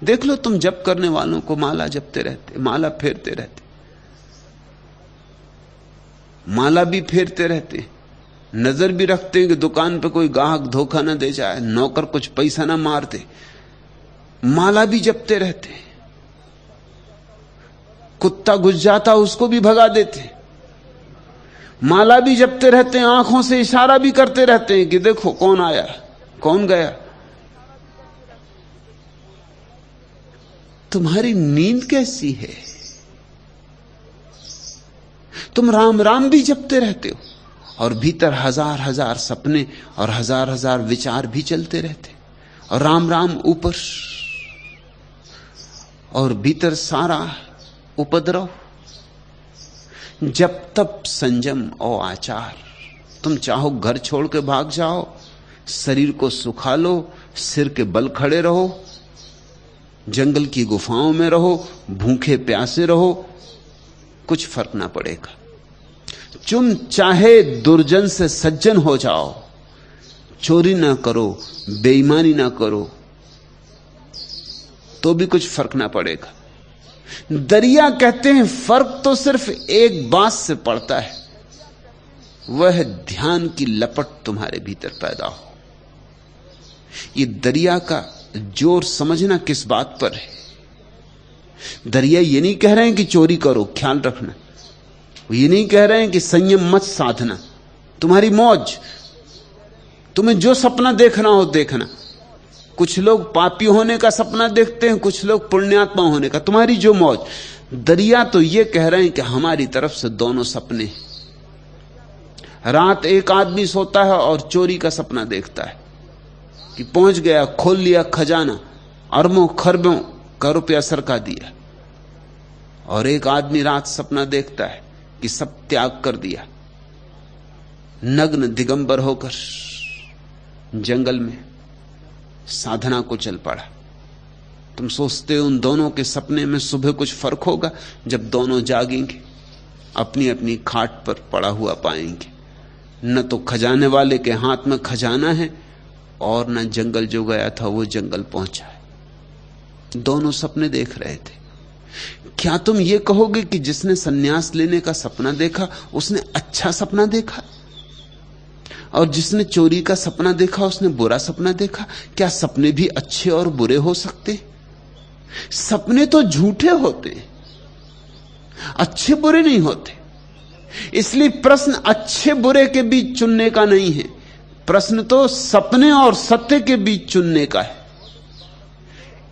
देख लो, तुम जप करने वालों को माला जपते रहते, माला फेरते रहते, माला भी फेरते रहते, नजर भी रखते हैं कि दुकान पे कोई ग्राहक धोखा ना दे जाए, नौकर कुछ पैसा ना मार दे, माला भी जपते रहते, कुत्ता घुस जाता उसको भी भगा देते, माला भी जपते रहते हैं, आंखों से इशारा भी करते रहते हैं कि देखो कौन आया कौन गया। तुम्हारी नींद कैसी है? तुम राम राम भी जपते रहते हो और भीतर हजार हजार सपने और हजार हजार विचार भी चलते रहते, और राम राम ऊपर और भीतर सारा उपद्रव। जब तब संयम और आचार। तुम चाहो घर छोड़ के भाग जाओ, शरीर को सुखा लो, सिर के बल खड़े रहो, जंगल की गुफाओं में रहो, भूखे प्यासे रहो, कुछ फर्क ना पड़ेगा। तुम चाहे दुर्जन से सज्जन हो जाओ, चोरी ना करो, बेईमानी ना करो, तो भी कुछ फर्क ना पड़ेगा। दरिया कहते हैं फर्क तो सिर्फ एक बात से पड़ता है, वह ध्यान की लपट तुम्हारे भीतर पैदा हो। ये दरिया का जोर समझना किस बात पर है। दरिया ये नहीं कह रहे हैं कि चोरी करो, ख्याल रखना, ये नहीं कह रहे हैं कि संयम मत साधना, तुम्हारी मौज, तुम्हें जो सपना देखना हो देखना। कुछ लोग पापी होने का सपना देखते हैं, कुछ लोग पुण्यात्मा होने का, तुम्हारी जो मौज। दरिया तो ये कह रहे हैं कि हमारी तरफ से दोनों सपने। रात एक आदमी सोता है और चोरी का सपना देखता है कि पहुंच गया, खोल लिया खजाना, अरबों खरबों का रुपया सरका दिया, और एक आदमी रात सपना देखता है कि सब त्याग कर दिया, नग्न दिगंबर होकर जंगल में साधना को चल पड़ा। तुम सोचते हो उन दोनों के सपने में सुबह कुछ फर्क होगा? जब दोनों जागेंगे, अपनी अपनी खाट पर पड़ा हुआ पाएंगे, न तो खजाने वाले के हाथ में खजाना है और न जंगल जो गया था वो जंगल पहुंचा है। दोनों सपने देख रहे थे। क्या तुम ये कहोगे कि जिसने सन्यास लेने का सपना देखा उसने अच्छा सपना देखा, और जिसने चोरी का सपना देखा उसने बुरा सपना देखा? क्या सपने भी अच्छे और बुरे हो सकते? सपने तो झूठे होते, अच्छे बुरे नहीं होते। इसलिए प्रश्न अच्छे बुरे के बीच चुनने का नहीं है, प्रश्न तो सपने और सत्य के बीच चुनने का है।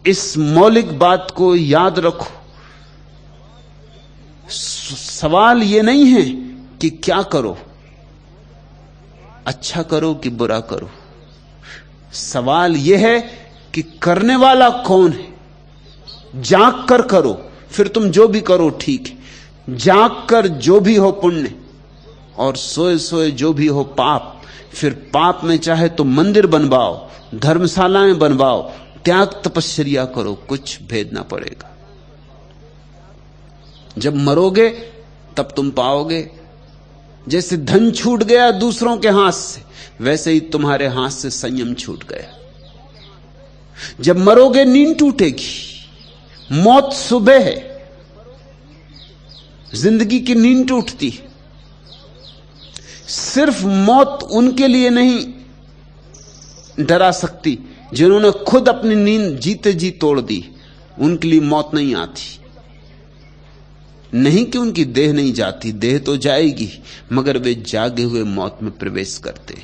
इस मौलिक बात को याद रखो। सवाल यह नहीं है कि क्या करो, अच्छा करो कि बुरा करो। सवाल यह है कि करने वाला कौन है। जाग कर करो, फिर तुम जो भी करो ठीक है। जाग कर जो भी हो पुण्य, और सोए सोए जो भी हो पाप। फिर पाप में चाहे तो मंदिर बनवाओ, धर्मशालाएं बनवाओ, त्याग तपस्या करो, कुछ भेद ना पड़ेगा। जब मरोगे तब तुम पाओगे, जैसे धन छूट गया दूसरों के हाथ से, वैसे ही तुम्हारे हाथ से संयम छूट गया। जब मरोगे नींद टूटेगी। मौत सुबह है, जिंदगी की नींद टूटती। सिर्फ मौत उनके लिए नहीं डरा सकती, जिन्होंने खुद अपनी नींद जीते जी तोड़ दी, उनके लिए मौत नहीं आती। नहीं कि उनकी देह नहीं जाती, देह तो जाएगी, मगर वे जागे हुए मौत में प्रवेश करते।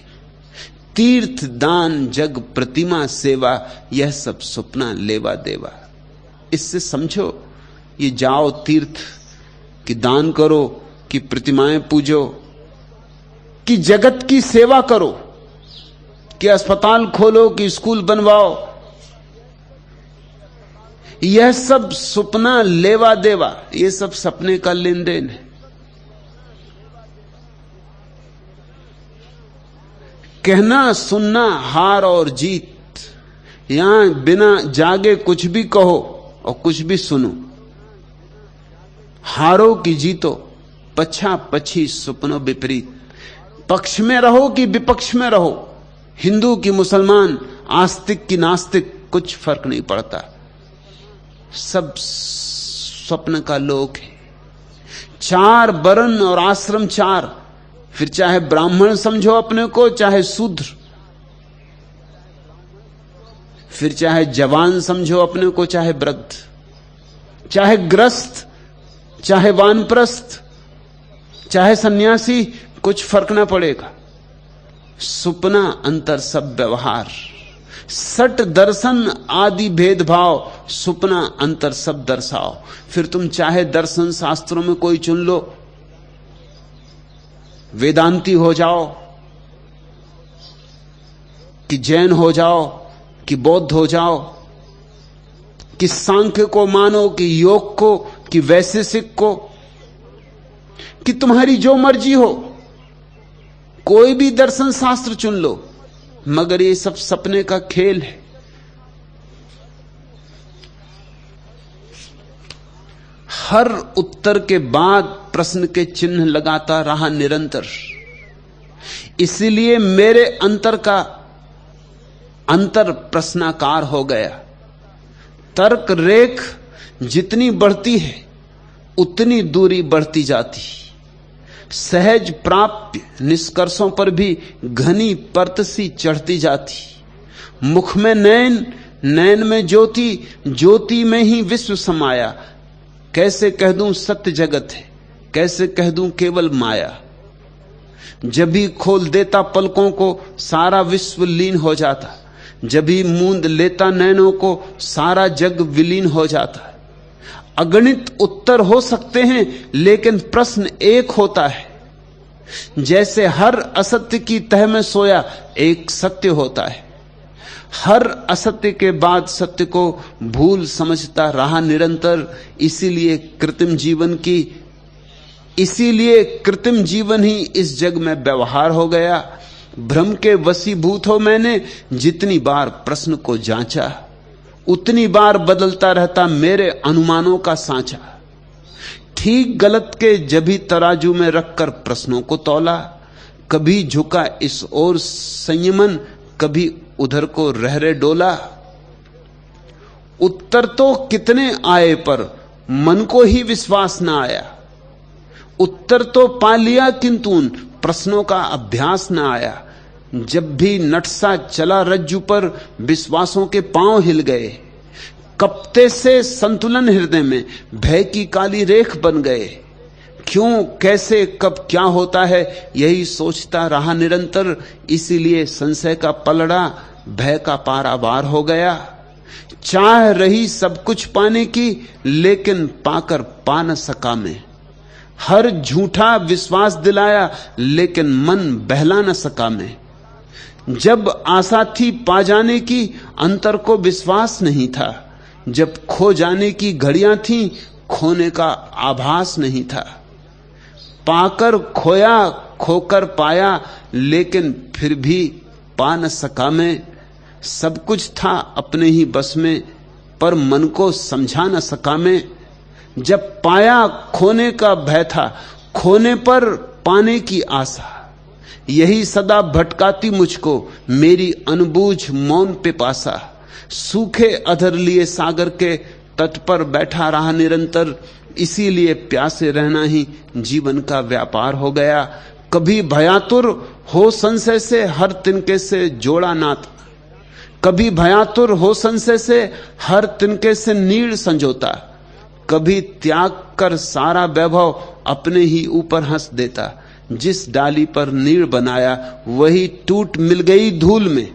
तीर्थ दान जग प्रतिमा सेवा, यह सब सपना लेवा देवा। इससे समझो, ये जाओ तीर्थ कि दान करो, कि प्रतिमाएं पूजो, कि जगत की सेवा करो, कि अस्पताल खोलो, कि स्कूल बनवाओ, यह सब सपना लेवा देवा, यह सब सपने का लेन देन है। कहना सुनना हार और जीत, यहां बिना जागे कुछ भी कहो और कुछ भी सुनो, हारो कि जीतो, पछा पछी सुपनो विपरीत। पक्ष में रहो कि विपक्ष में रहो, हिंदू की मुसलमान, आस्तिक की नास्तिक, कुछ फर्क नहीं पड़ता, सब स्वप्न का लोक है। चार वर्ण और आश्रम चार, फिर चाहे ब्राह्मण समझो अपने को, चाहे शूद्र, फिर चाहे जवान समझो अपने को, चाहे वृद्ध, चाहे ग्रस्त, चाहे वानप्रस्थ, चाहे सन्यासी, कुछ फर्क ना पड़ेगा। सुपना अंतर सब व्यवहार, सट दर्शन आदि भेदभाव, सुपना अंतर सब दर्शाओ। फिर तुम चाहे दर्शन शास्त्रों में कोई चुन लो, वेदांती हो जाओ, कि जैन हो जाओ, कि बौद्ध हो जाओ, कि सांख्य को मानो, कि योग को, कि वैशेषिक को, कि तुम्हारी जो मर्जी हो, कोई भी दर्शन शास्त्र चुन लो, मगर ये सब सपने का खेल है। हर उत्तर के बाद प्रश्न के चिन्ह लगाता रहा निरंतर। इसलिए मेरे अंतर का अंतर प्रश्नाकार हो गया। तर्क रेख जितनी बढ़ती है उतनी दूरी बढ़ती जाती, सहज प्राप्य निष्कर्षों पर भी घनी परत सी चढ़ती जाती। मुख में नैन, नैन में ज्योति, ज्योति में ही विश्व समाया। कैसे कह दूं सत्य जगत है, कैसे कह दूं केवल माया। जब भी खोल देता पलकों को सारा विश्व लीन हो जाता, जब भी मूंद लेता नैनों को सारा जग विलीन हो जाता। अगणित उत्तर हो सकते हैं लेकिन प्रश्न एक होता है। जैसे हर असत्य की तह में सोया एक सत्य होता है। हर असत्य के बाद सत्य को भूल समझता रहा निरंतर। इसीलिए कृत्रिम जीवन ही इस जग में व्यवहार हो गया। भ्रम के वशीभूत हो मैंने जितनी बार प्रश्न को जांचा, उतनी बार बदलता रहता मेरे अनुमानों का सांचा। ठीक गलत के जभी तराजू में रखकर प्रश्नों को तौला, कभी झुका इस ओर संयमन, कभी उधर को रहरे डोला। उत्तर तो कितने आए पर मन को ही विश्वास न आया। उत्तर तो पा लिया किंतु उन प्रश्नों का अभ्यास न आया। जब भी नटसा चला रज्जू पर विश्वासों के पांव हिल गए। कपते से संतुलन हृदय में भय की काली रेख बन गए। क्यों, कैसे, कब क्या होता है यही सोचता रहा निरंतर। इसीलिए संशय का पलड़ा भय का पारावार हो गया। चाह रही सब कुछ पाने की लेकिन पाकर पा न सका मैं। हर झूठा विश्वास दिलाया लेकिन मन बहला न सका मैं। जब आशा थी पा जाने की अंतर को विश्वास नहीं था। जब खो जाने की घड़ियां थीं खोने का आभास नहीं था। पाकर खोया, खोकर पाया लेकिन फिर भी पा न सका मैं। सब कुछ था अपने ही बस में पर मन को समझा न सका मैं। जब पाया खोने का भय था, खोने पर पाने की आशा। यही सदा भटकाती मुझको मेरी अनबूझ मौन पिपासा। सूखे अधर लिए सागर के तट पर बैठा रहा निरंतर। इसीलिए प्यासे रहना ही जीवन का व्यापार हो गया। कभी भयातुर हो संशय से हर तिनके से जोड़ा नाता। कभी भयातुर हो संशय से हर तिनके से नीड़ संजोता, कभी त्याग कर सारा वैभव अपने ही ऊपर हंस देता। जिस डाली पर नीड़ बनाया वही टूट मिल गई धूल में,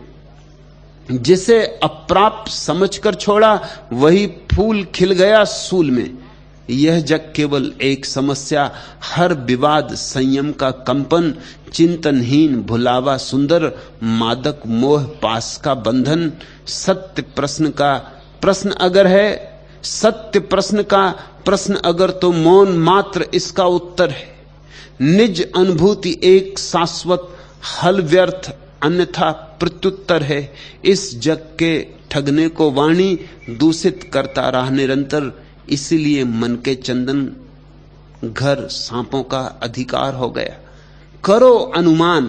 जिसे अप्राप्त समझकर छोड़ा वही फूल खिल गया सूल में। यह जग केवल एक समस्या, हर विवाद संयम का कंपन, चिंतनहीन भुलावा सुंदर, मादक मोह पास का बंधन। सत्य प्रश्न का प्रश्न अगर है, सत्य प्रश्न का प्रश्न अगर, तो मौन मात्र इसका उत्तर है। निज अनुभूति एक शाश्वत, हल व्यर्थ अन्यथा प्रत्युत्तर है। इस जग के ठगने को वाणी दूषित करता रहा निरंतर, इसीलिए मन के चंदन घर सांपों का अधिकार हो गया। करो अनुमान,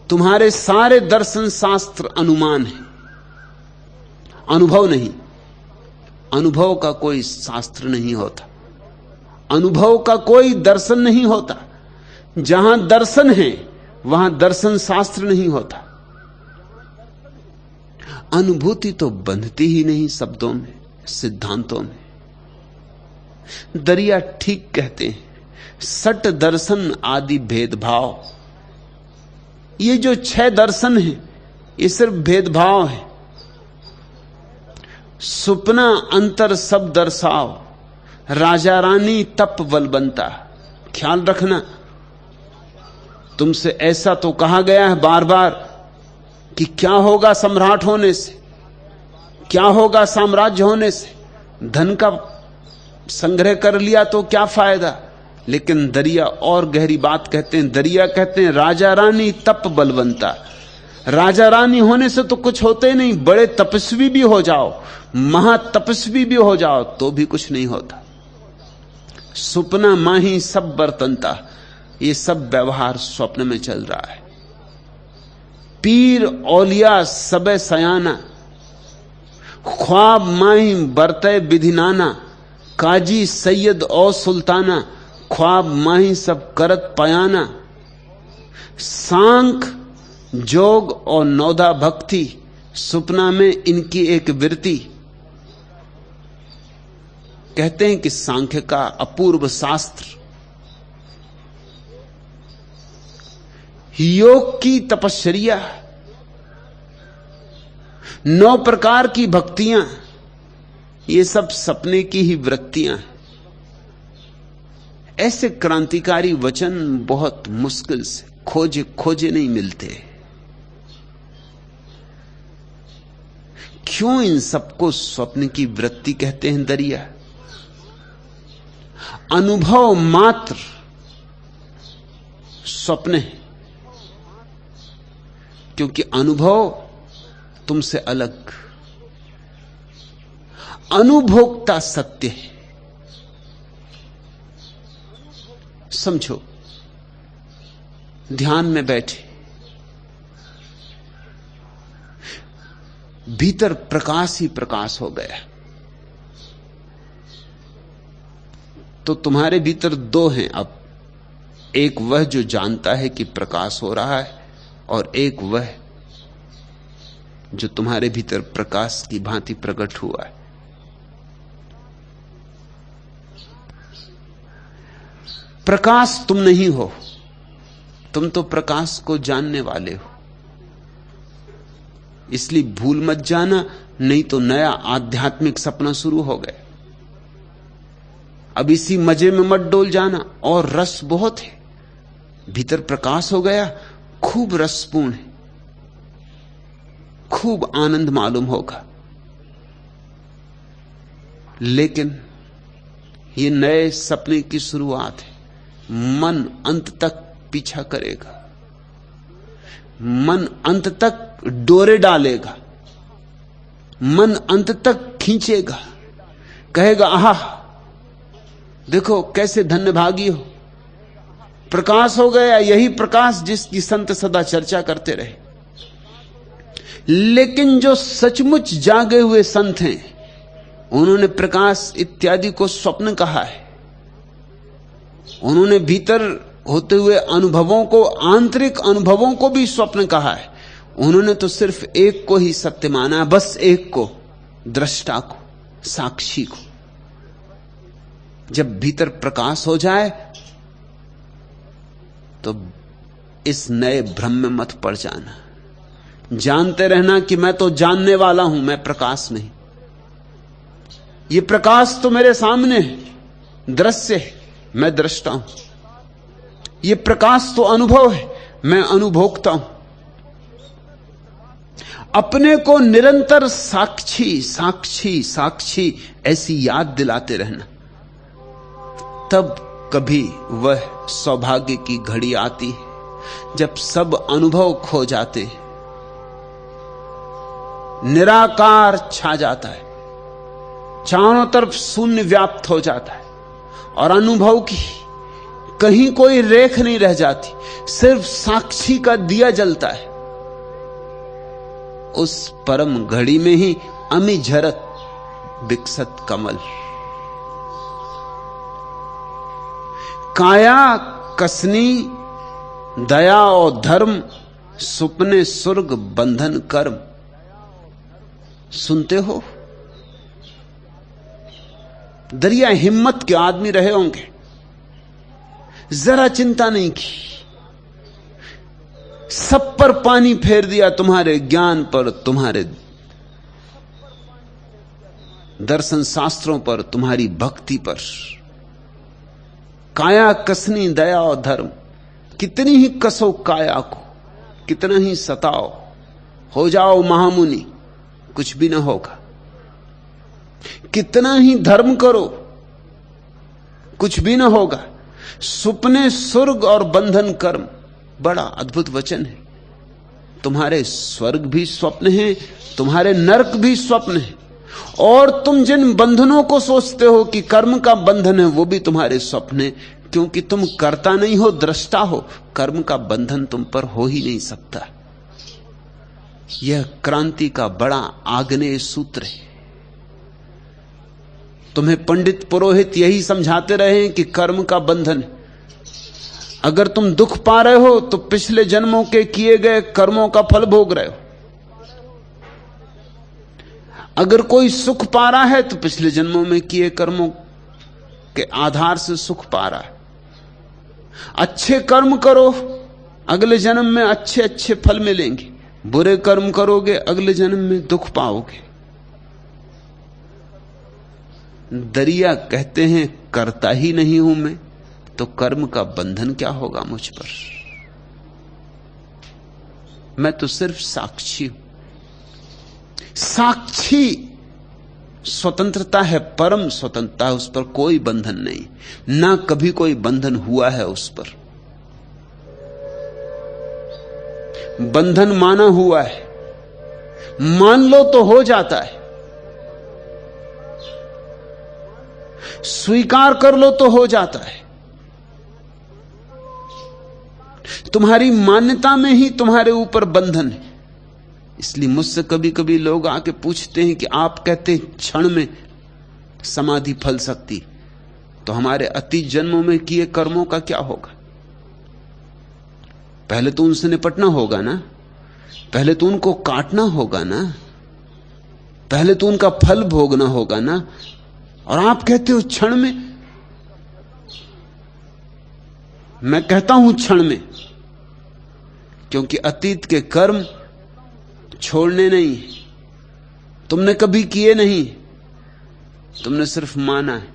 तुम्हारे सारे दर्शन शास्त्र अनुमान है, अनुभव नहीं। अनुभव का कोई शास्त्र नहीं होता, अनुभव का कोई दर्शन नहीं होता। जहां दर्शन है वहां दर्शन शास्त्र नहीं होता। अनुभूति तो बंधती ही नहीं शब्दों में, सिद्धांतों में। दरिया ठीक कहते हैं, सट दर्शन आदि भेदभाव। ये जो 6 दर्शन है ये सिर्फ भेदभाव है। सुपना अंतर सब दर्शाओ, राजा रानी तप बल बनता। ख्याल रखना, तुमसे ऐसा तो कहा गया है बार बार कि क्या होगा सम्राट होने से, क्या होगा साम्राज्य होने से, धन का संग्रह कर लिया तो क्या फायदा। लेकिन दरिया और गहरी बात कहते हैं। दरिया कहते हैं राजा रानी तप बलवंता। राजा रानी होने से तो कुछ होते नहीं, बड़े तपस्वी भी हो जाओ, महातपस्वी भी हो जाओ तो भी कुछ नहीं होता। सुपना माही सब बर्तनता, ये सब व्यवहार स्वप्न में चल रहा है। पीर औलिया सबे सयाना, ख्वाब माही बरते विधिनाना। काजी सैयद और सुल्ताना, ख्वाब माही सब करत पयाना। सांख जोग और नौदा भक्ति, सुपना में इनकी एक वृत्ति। कहते हैं कि सांख्य का अपूर्व शास्त्र, योग की तपश्चर्या, 9 प्रकार की भक्तियां, ये सब सपने की ही वृत्तियां हैं। ऐसे क्रांतिकारी वचन बहुत मुश्किल से खोजे खोजे नहीं मिलते। क्यों इन सबको स्वप्न की वृत्ति कहते हैं दरिया? अनुभव मात्र स्वप्न है, क्योंकि अनुभव तुमसे अलग, अनुभोक्ता सत्य है। समझो, ध्यान में बैठे, भीतर प्रकाश ही प्रकाश हो गया, तो तुम्हारे भीतर 2 हैं अब। एक वह जो जानता है कि प्रकाश हो रहा है, और एक वह जो तुम्हारे भीतर प्रकाश की भांति प्रकट हुआ है। प्रकाश तुम नहीं हो, तुम तो प्रकाश को जानने वाले हो। इसलिए भूल मत जाना, नहीं तो नया आध्यात्मिक सपना शुरू हो गया। अब इसी मजे में मत डोल जाना। और रस बहुत है, भीतर प्रकाश हो गया, खूब रसपूर्ण है, खूब आनंद मालूम होगा। लेकिन ये नए सपने की शुरुआत है। मन अंत तक पीछा करेगा, मन अंत तक डोरे डालेगा, मन अंत तक खींचेगा, कहेगा आहा देखो कैसे धन्यभागी हो, प्रकाश हो गया। यही प्रकाश जिसकी संत सदा चर्चा करते रहे। लेकिन जो सचमुच जागे हुए संत हैं, उन्होंने प्रकाश इत्यादि को स्वप्न कहा है। उन्होंने भीतर होते हुए अनुभवों को, आंतरिक अनुभवों को भी स्वप्न कहा है। उन्होंने तो सिर्फ एक को ही सत्य माना, बस एक को, दृष्टा को, साक्षी को। जब भीतर प्रकाश हो जाए तो इस नए भ्रम में मत पड़ जाना। जानते रहना कि मैं तो जानने वाला हूं, मैं प्रकाश नहीं। ये प्रकाश तो मेरे सामने है, दृश्य है, मैं दृष्टा हूं। ये प्रकाश तो अनुभव है, मैं अनुभोक्ता हूं। अपने को निरंतर साक्षी साक्षी साक्षी ऐसी याद दिलाते रहना, तब कभी वह सौभाग्य की घड़ी आती है जब सब अनुभव खो जाते, निराकार छा जाता है, चारों तरफ शून्य व्याप्त हो जाता है और अनुभव की कहीं कोई रेख नहीं रह जाती, सिर्फ साक्षी का दिया जलता है। उस परम घड़ी में ही अमी झरत विकसत कमल। काया कसनी दया और धर्म, सुपने सुर्ग बंधन कर्म। सुनते हो? दरिया हिम्मत के आदमी रहे होंगे, जरा चिंता नहीं की, सब पर पानी फेर दिया, तुम्हारे ज्ञान पर, तुम्हारे दर्शन शास्त्रों पर, तुम्हारी भक्ति पर। काया कसनी दया और धर्म। कितनी ही कसो काया को, कितना ही सताओ, हो जाओ महामुनि, कुछ भी ना होगा। कितना ही धर्म करो, कुछ भी ना होगा। सुपने सुर्ग और बंधन कर्म, बड़ा अद्भुत वचन है। तुम्हारे स्वर्ग भी स्वप्न हैं, तुम्हारे नरक भी स्वप्न हैं, और तुम जिन बंधनों को सोचते हो कि कर्म का बंधन है, वो भी तुम्हारे स्वप्न है, क्योंकि तुम कर्ता नहीं हो, दृष्टा हो। कर्म का बंधन तुम पर हो ही नहीं सकता। यह क्रांति का बड़ा आग्नेय सूत्र है। तुम्हें पंडित पुरोहित यही समझाते रहे कि कर्म का बंधन है। अगर तुम दुख पा रहे हो तो पिछले जन्मों के किए गए कर्मों का फल भोग रहे हो। अगर कोई सुख पा रहा है तो पिछले जन्मों में किए कर्मों के आधार से सुख पा रहा है। अच्छे कर्म करो, अगले जन्म में अच्छे अच्छे फल मिलेंगे। बुरे कर्म करोगे, अगले जन्म में दुख पाओगे। दरिया कहते हैं करता ही नहीं हूं मैं, तो कर्म का बंधन क्या होगा मुझ पर? मैं तो सिर्फ साक्षी हूं। साक्षी स्वतंत्रता है, परम स्वतंत्रता है, उस पर कोई बंधन नहीं, ना कभी कोई बंधन हुआ है उस पर। बंधन माना हुआ है, मान लो तो हो जाता है, स्वीकार कर लो तो हो जाता है। तुम्हारी मान्यता में ही तुम्हारे ऊपर बंधन है। इसलिए मुझसे कभी कभी लोग आके पूछते हैं कि आप कहते हैं क्षण में समाधि फल सकती, तो हमारे अतीत जन्मों में किए कर्मों का क्या होगा? पहले तो उनसे निपटना होगा ना, पहले तो उनको काटना होगा ना, पहले तो उनका फल भोगना होगा ना। और आप कहते हो क्षण में। मैं कहता हूं क्षण में, क्योंकि अतीत के कर्म छोड़ने नहीं, तुमने कभी किए नहीं, तुमने सिर्फ माना है।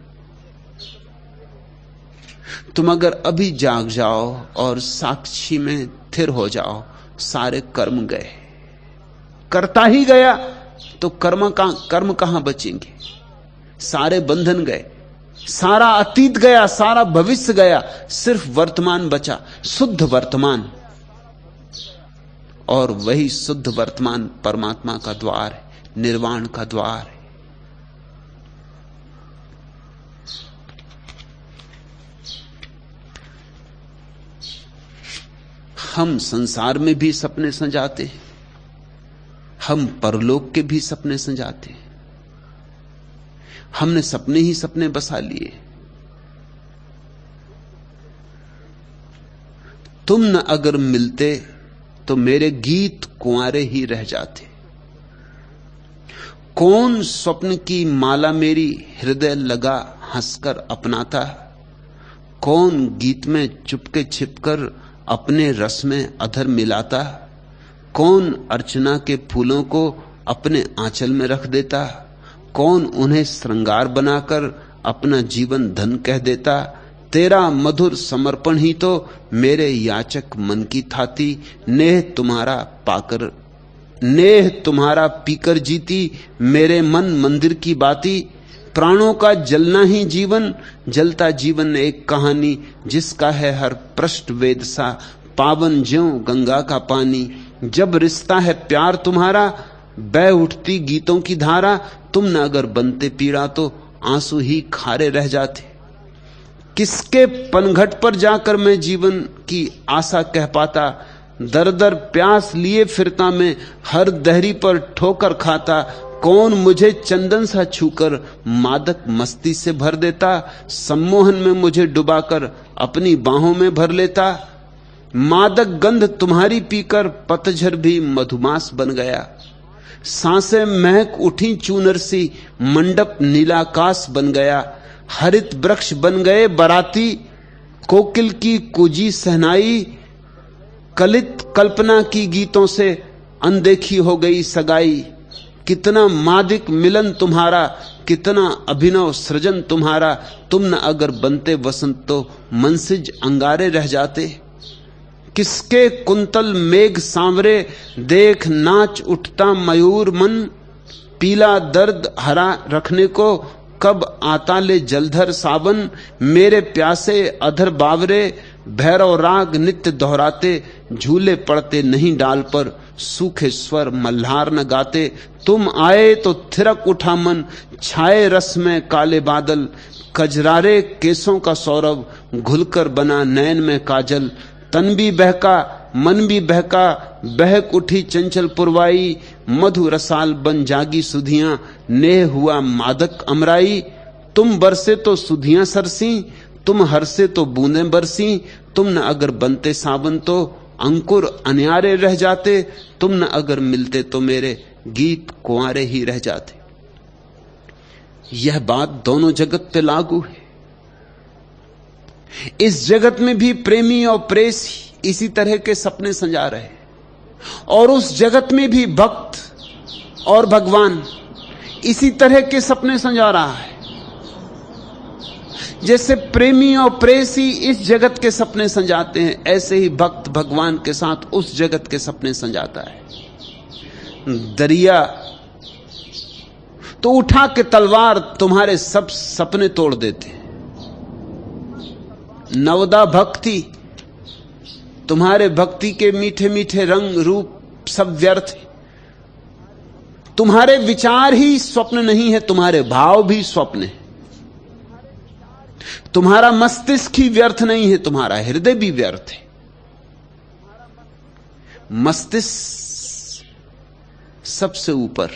तुम अगर अभी जाग जाओ और साक्षी में स्थिर हो जाओ, सारे कर्म गए। करता ही गया तो कर्म कहां बचेंगे? सारे बंधन गए, सारा अतीत गया, सारा भविष्य गया, सिर्फ वर्तमान बचा, शुद्ध वर्तमान। और वही शुद्ध वर्तमान परमात्मा का द्वार है, निर्वाण का द्वार है। हम संसार में भी सपने संजाते हैं, हम परलोक के भी सपने संजाते हैं। हमने सपने ही सपने बसा लिए। तुम न अगर मिलते तो मेरे गीत कुंवारे ही रह जाते। कौन स्वप्न की माला मेरी हृदय लगा हंसकर अपनाता, कौन गीत में चुपके छिपकर अपने रस में अधर मिलाता, कौन अर्चना के फूलों को अपने आंचल में रख देता, कौन उन्हें श्रृंगार बनाकर अपना जीवन धन कह देता। तेरा मधुर समर्पण ही तो मेरे याचक मन की थाती, नेह तुम्हारा पीकर जीती, मेरे मन मंदिर की बाती। प्राणों का जलना ही जीवन, जलता जीवन एक कहानी, जिसका है हर पृष्ठ वेद सा, पावन ज्यों गंगा का पानी। जब रिश्ता है प्यार तुम्हारा, बह उठती गीतों की धारा, तुम न अगर बनते पीड़ा तो आंसू ही खारे रह जाते। किसके पनघट पर जाकर मैं जीवन की आशा कह पाता, दर दर प्यास लिए फिरता मैं, हर दहरी पर ठोकर खाता। कौन मुझे चंदन सा छूकर मादक मस्ती से भर देता, सम्मोहन में मुझे डुबाकर अपनी बाहों में भर लेता। मादक गंध तुम्हारी पीकर पतझर भी मधुमास बन गया, सांसें महक उठी चूनर सी, मंडप नीलाकाश बन गया। हरित वृक्ष बन गए बराती, कोकिल की कुजी सहनाई, कलित कल्पना की गीतों से अनदेखी हो गई सगाई। कितना मादिक मिलन तुम्हारा, कितना अभिनव सृजन तुम्हारा, तुम न अगर बनते वसंत तो मनसिज अंगारे रह जाते। किसके कुंतल मेघ सांवरे देख नाच उठता मयूर मन, पीला दर्द हरा रखने को कब आता ले जलधर सावन। मेरे प्यासे अधर बावरे भैरव राग नित्य दोहराते, झूले पड़ते नहीं डाल पर सूखे स्वर मल्हार न गाते। तुम आए तो थिरक उठा मन, छाए रस में काले बादल, कजरारे केसों का सौरभ घुलकर बना नैन में काजल। तन भी बहका मन भी बहका, बहक उठी चंचल पुरवाई, मधु रसाल बन जागी सुधियां, नेह हुआ मादक अमराई। तुम बरसे तो सुधियां सरसी, तुम हरसे तो बूंदें बरसी, तुम न अगर बनते सावन तो अंकुर अनियारे रह जाते, तुम न अगर मिलते तो मेरे गीत कुंवारे ही रह जाते। यह बात दोनों जगत पे लागू है। इस जगत में भी प्रेमी और प्रेसी इसी तरह के सपने संजा रहे, और उस जगत में भी भक्त और भगवान इसी तरह के सपने संजा रहा है। जैसे प्रेमी और प्रेसी इस जगत के सपने संजाते हैं, ऐसे ही भक्त भगवान के साथ उस जगत के सपने संजाता है। दरिया तो उठा के तलवार तुम्हारे सब सपने तोड़ देते। नवदा भक्ति, तुम्हारे भक्ति के मीठे मीठे रंग रूप सब व्यर्थ है। तुम्हारे विचार ही स्वप्न नहीं है, तुम्हारे भाव भी स्वप्न है। तुम्हारा मस्तिष्क ही व्यर्थ नहीं है, तुम्हारा हृदय भी व्यर्थ है। मस्तिष्क सबसे ऊपर,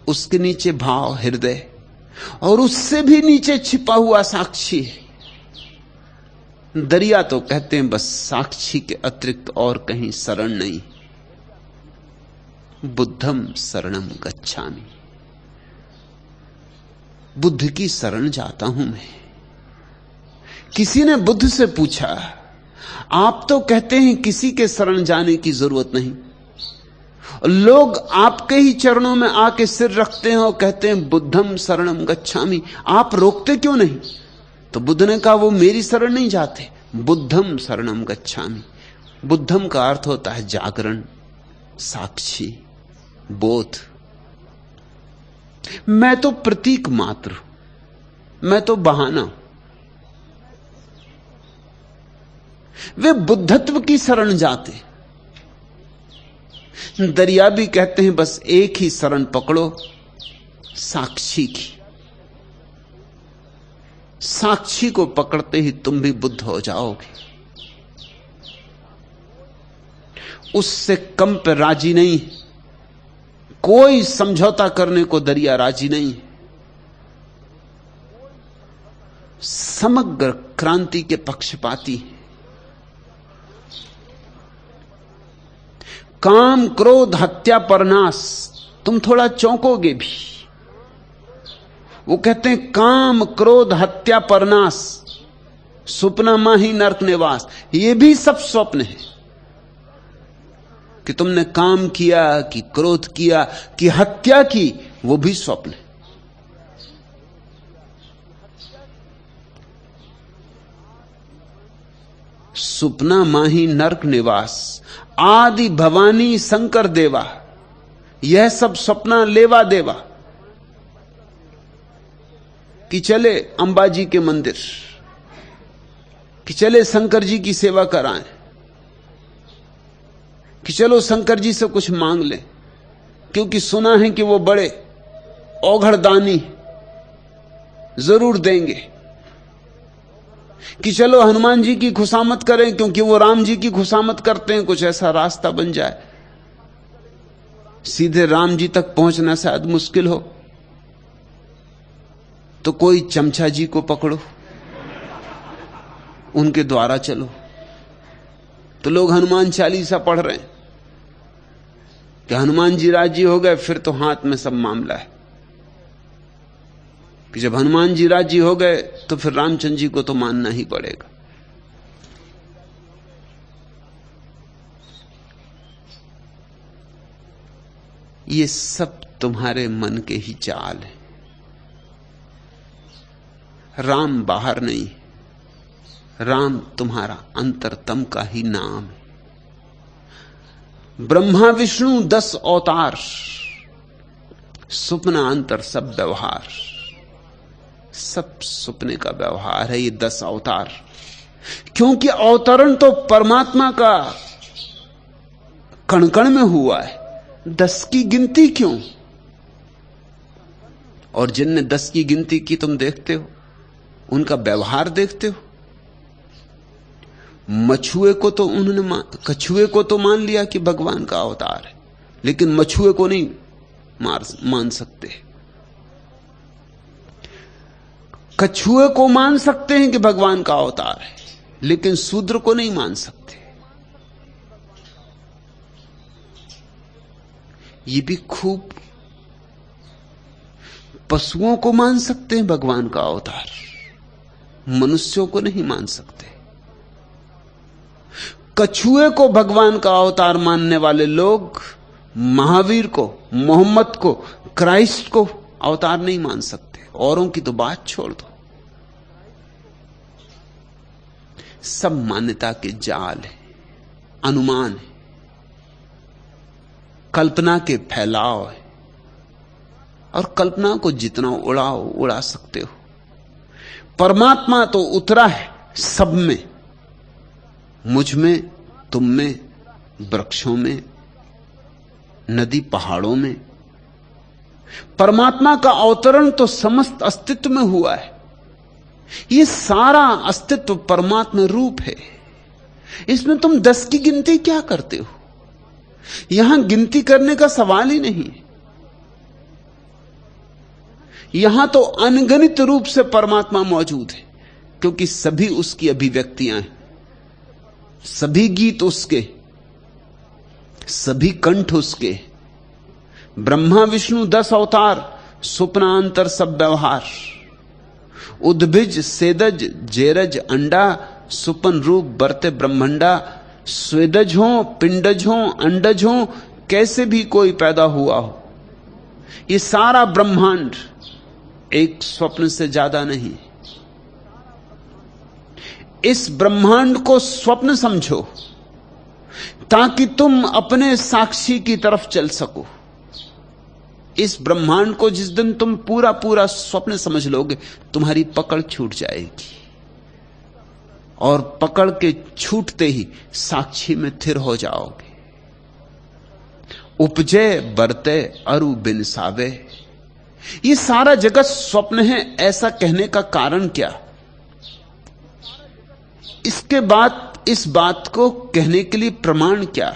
उसके नीचे भाव हृदय, और उससे भी नीचे छिपा हुआ साक्षी है। दरिया तो कहते हैं बस साक्षी के अतिरिक्त और कहीं शरण नहीं। बुद्धम शरणम गच्छामि, बुद्ध की शरण जाता हूं मैं। किसी ने बुद्ध से पूछा, आप तो कहते हैं किसी के शरण जाने की जरूरत नहीं, लोग आपके ही चरणों में आके सिर रखते हैं और कहते हैं बुद्धम शरणम गच्छामि, आप रोकते क्यों नहीं? तो बुद्ध ने कहा वो मेरी शरण नहीं जाते, बुद्धम शरणम गच्छामि। बुद्धम का अर्थ होता है जागरण, साक्षी, बोध। मैं तो प्रतीक मात्र, मैं तो बहाना। वे बुद्धत्व की शरण जाते। दरिया भी कहते हैं बस एक ही शरण पकड़ो, साक्षी की। साक्षी को पकड़ते ही तुम भी बुद्ध हो जाओगे। उससे कम पे राजी नहीं, कोई समझौता करने को दरिया राजी नहीं। समग्र क्रांति के पक्षपाती। काम क्रोध हत्या परनाश, तुम थोड़ा चौंकोगे भी। वो कहते हैं काम क्रोध हत्या परनाश, सुपना माही नरक निवास। ये भी सब स्वप्न है कि तुमने काम किया, कि क्रोध किया, कि हत्या की, वो भी स्वप्न है। सुपना माही नरक निवास, आदि भवानी शंकर देवा, यह सब सपना लेवा देवा। कि चले अंबाजी के मंदिर, कि चले शंकर जी की सेवा कराएं, कि चलो शंकर जी से कुछ मांग लें, क्योंकि सुना है कि वो बड़े औघड़दानी, जरूर देंगे। कि चलो हनुमान जी की खुशामद करें, क्योंकि वो राम जी की खुशामद करते हैं, कुछ ऐसा रास्ता बन जाए। सीधे राम जी तक पहुंचना शायद मुश्किल हो, तो कोई चमचा जी को पकड़ो, उनके द्वारा चलो। तो लोग हनुमान चालीसा पढ़ रहे हैं कि हनुमान जी राजी हो गए, फिर तो हाथ में सब मामला है। कि जब हनुमान जी राजी हो गए तो फिर रामचंद्र जी को तो मानना ही पड़ेगा। ये सब तुम्हारे मन के ही चाल है। राम बाहर नहीं, राम तुम्हारा अंतरतम का ही नाम है। ब्रह्मा विष्णु 10 अवतार, सुपना अंतर सब व्यवहार, सब सुपने का व्यवहार है ये 10 अवतार। क्योंकि अवतरण तो परमात्मा का कण कण में हुआ है, 10 की गिनती क्यों? और जिनने 10 की गिनती की तुम देखते हो, उनका व्यवहार देखते हो। मछुए को तो उन्होंने कछुए को तो मान लिया कि भगवान का अवतार है, लेकिन मछुए को नहीं मान सकते। कछुए को मान सकते हैं कि भगवान का अवतार है, लेकिन शूद्र को नहीं मान सकते। ये भी खूब, पशुओं को मान सकते हैं भगवान का अवतार, मनुष्यों को नहीं मान सकते। कछुए को भगवान का अवतार मानने वाले लोग महावीर को, मोहम्मद को, क्राइस्ट को अवतार नहीं मान सकते। औरों की तो बात छोड़ दो। सब मान्यता के जाल है, अनुमान है, कल्पना के फैलाव है। और कल्पना को जितना उड़ाओ उड़ा सकते हो। परमात्मा तो उतरा है सब में, मुझ में, तुम में, वृक्षों में, नदी पहाड़ों में। परमात्मा का अवतरण तो समस्त अस्तित्व में हुआ है। ये सारा अस्तित्व परमात्मा रूप है। इसमें तुम 10 की गिनती क्या करते हो? यहां गिनती करने का सवाल ही नहीं है। यहां तो अनगिनत रूप से परमात्मा मौजूद है, क्योंकि सभी उसकी अभिव्यक्तियां हैं, सभी गीत उसके, सभी कंठ उसके। ब्रह्मा विष्णु 10 अवतार, सुपना अंतर सब व्यवहार। उद्भिज सेदज जेरज अंडा, सुपन रूप बरते ब्रह्मंडा। स्वेदज हो पिंडज हो अंडज हो, कैसे भी कोई पैदा हुआ हो, ये सारा ब्रह्मांड एक स्वप्न से ज्यादा नहीं। इस ब्रह्मांड को स्वप्न समझो ताकि तुम अपने साक्षी की तरफ चल सको। इस ब्रह्मांड को जिस दिन तुम पूरा पूरा स्वप्न समझ लोगे, तुम्हारी पकड़ छूट जाएगी, और पकड़ के छूटते ही साक्षी में थिर हो जाओगे। उपजे बरते अरु बिन सावे, ये सारा जगत स्वप्न है, ऐसा कहने का कारण क्या? इसके बाद इस बात को कहने के लिए प्रमाण क्या?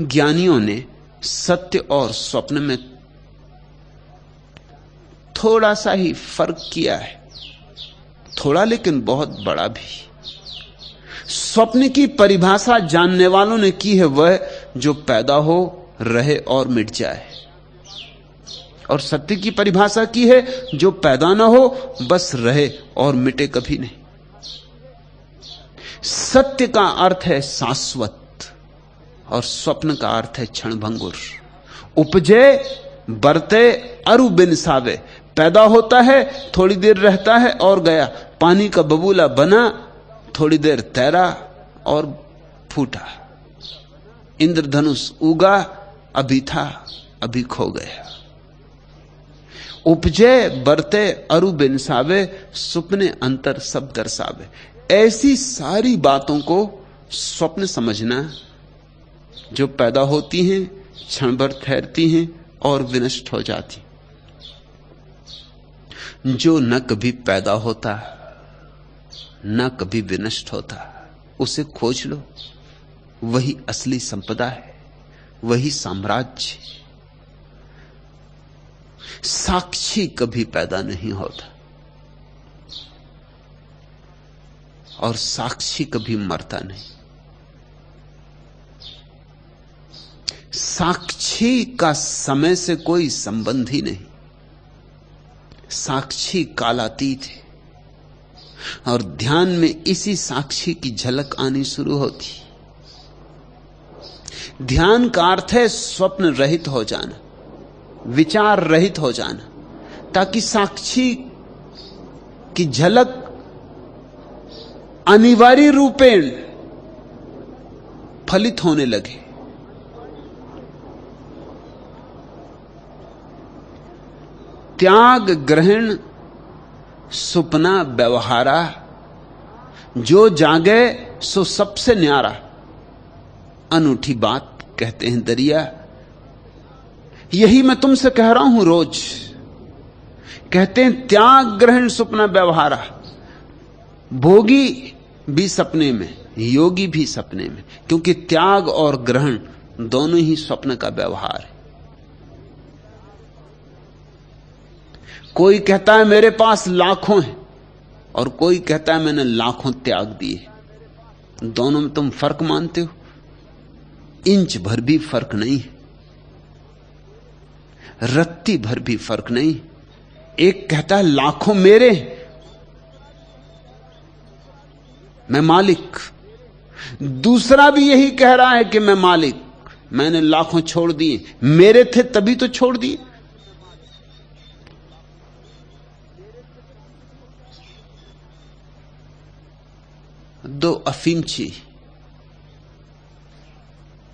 ज्ञानियों ने सत्य और स्वप्न में थोड़ा सा ही फर्क किया है, थोड़ा लेकिन बहुत बड़ा भी। स्वप्न की परिभाषा जानने वालों ने की है वह जो पैदा हो, रहे और मिट जाए। और सत्य की परिभाषा की है जो पैदा ना हो, बस रहे और मिटे कभी नहीं। सत्य का अर्थ है शाश्वत और स्वप्न का अर्थ है क्षणभंगुर। उपजे बरते अरु बिन सावे, पैदा होता है, थोड़ी देर रहता है और गया। पानी का बबूला बना, थोड़ी देर तैरा और फूटा। इंद्रधनुष उगा, अभी था, अभी खो गया। उपजे बरते अरु बिन सावे, सुपने अंतर सब दर्शावे। ऐसी सारी बातों को स्वप्न समझना जो पैदा होती हैं, क्षण भर ठहरती हैं और विनष्ट हो जाती। जो न कभी पैदा होता न कभी विनष्ट होता, उसे खोज लो। वही असली संपदा है, वही साम्राज्य। साक्षी कभी पैदा नहीं होता और साक्षी कभी मरता नहीं। साक्षी का समय से कोई संबंध ही नहीं। साक्षी कालातीत है और ध्यान में इसी साक्षी की झलक आनी शुरू होती। ध्यान का अर्थ है स्वप्न रहित हो जाना, विचार रहित हो जाना, ताकि साक्षी की झलक अनिवार्य रूपेण फलित होने लगे। त्याग ग्रहण सुपना व्यवहारा, जो जागे सो सबसे न्यारा। अनूठी बात कहते हैं दरिया। यही मैं तुमसे कह रहा हूं रोज। कहते हैं त्याग ग्रहण सुपना व्यवहारा। भोगी भी सपने में, योगी भी सपने में, क्योंकि त्याग और ग्रहण दोनों ही स्वप्न का व्यवहार है। कोई कहता है मेरे पास लाखों हैं और कोई कहता है मैंने लाखों त्याग दिए। दोनों में तुम फर्क मानते हो? इंच भर भी फर्क नहीं है, रत्ती भर भी फर्क नहीं। एक कहता है लाखों मेरे, मैं मालिक। दूसरा भी यही कह रहा है कि मैं मालिक, मैंने लाखों छोड़ दिए, मेरे थे तभी तो छोड़ दिए। दो अफीमची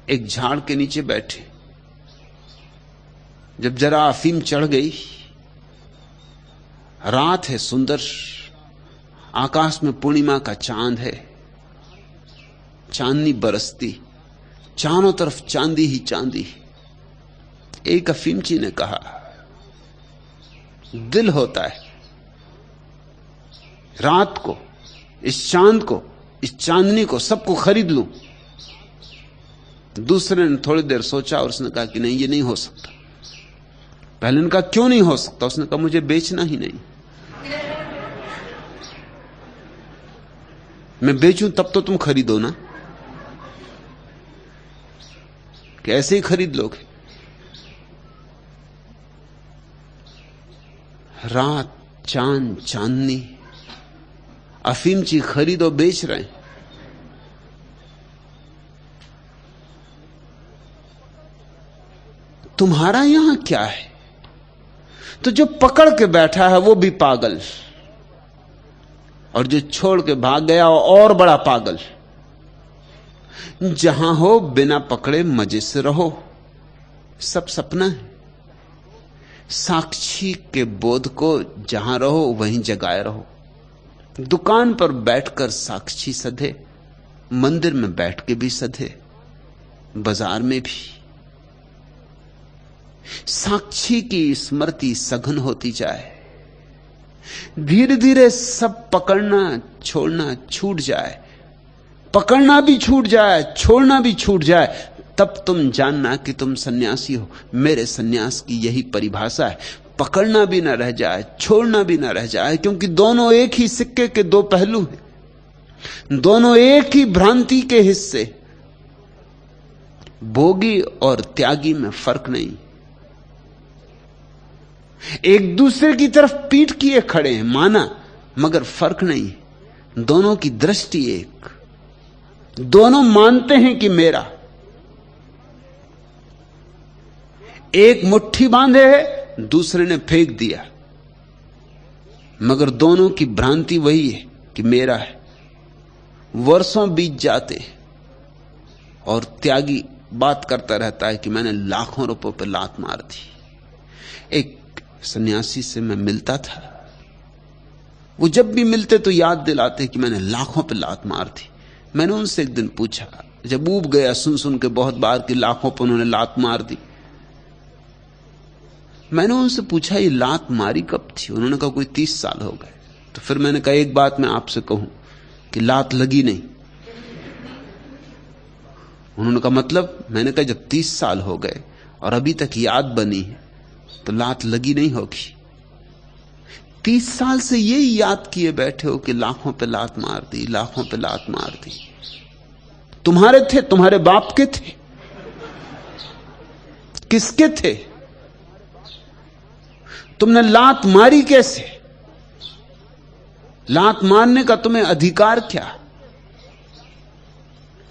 एक झाड़ के नीचे बैठे। जब जरा अफीम चढ़ गई, रात है सुंदर, आकाश में पूर्णिमा का चांद है, चांदनी बरसती, चारों तरफ चांदी ही चांदी। एक अफीमची ने कहा, दिल होता है रात को, इस चांद को, इस चांदनी को, सबको खरीद लूं। दूसरे ने थोड़ी देर सोचा और उसने कहा कि नहीं, ये नहीं हो सकता। पहले ने कहा क्यों नहीं हो सकता? उसने कहा मुझे बेचना ही नहीं। मैं बेचूं तब तो तुम खरीदो ना, कि ऐसे ही खरीद लोगे? रात, चांद, चांदनी, अफीमची खरीदो, बेच रहे हैं। तुम्हारा यहां क्या है? तो जो पकड़ के बैठा है वो भी पागल, और जो छोड़ के भाग गया और बड़ा पागल। जहां हो बिना पकड़े मजे से रहो, सब सपना है। साक्षी के बोध को जहां रहो वहीं जगाए रहो। दुकान पर बैठकर साक्षी सधे, मंदिर में बैठ के भी सधे, बाजार में भी। साक्षी की स्मृति सघन होती जाए, धीरे धीरे सब पकड़ना छोड़ना छूट जाए। पकड़ना भी छूट जाए, छोड़ना भी छूट जाए, तब तुम जानना कि तुम सन्यासी हो। मेरे सन्यास की यही परिभाषा है। पकड़ना भी ना रह जाए, छोड़ना भी ना रह जाए, क्योंकि दोनों एक ही सिक्के के दो पहलू हैं। दोनों एक ही भ्रांति के हिस्से। भोगी और त्यागी में फर्क नहीं, एक दूसरे की तरफ पीठ किए खड़े हैं माना, मगर फर्क नहीं। दोनों की दृष्टि एक, दोनों मानते हैं कि मेरा। एक मुट्ठी बांधे है, दूसरे ने फेंक दिया, मगर दोनों की भ्रांति वही है कि मेरा है। वर्षों बीत जाते और त्यागी बात करता रहता है कि मैंने लाखों रुपयों पर लात मार दी। एक सन्यासी से मैं मिलता था, वो जब भी मिलते तो याद दिलाते कि मैंने लाखों पर लात मार दी। मैंने उनसे एक दिन पूछा, जब ऊब गया सुन सुन के बहुत बार कि लाखों पर उन्होंने लात मार दी, मैंने उनसे पूछा ये लात मारी कब थी? उन्होंने कहा कोई 30 साल हो गए। तो फिर मैंने कहा एक बात मैं आपसे कहूं कि लात लगी नहीं। उन्होंने कहा मतलब? मैंने कहा जब 30 साल हो गए और अभी तक याद बनी है तो लात लगी नहीं होगी। 30 साल से यही याद किए बैठे हो कि लाखों पे लात मार दी, लाखों पे लात मार दी। तुम्हारे थे, तुम्हारे बाप के थे, किसके थे? तुमने लात मारी कैसे? लात मारने का तुम्हें अधिकार क्या?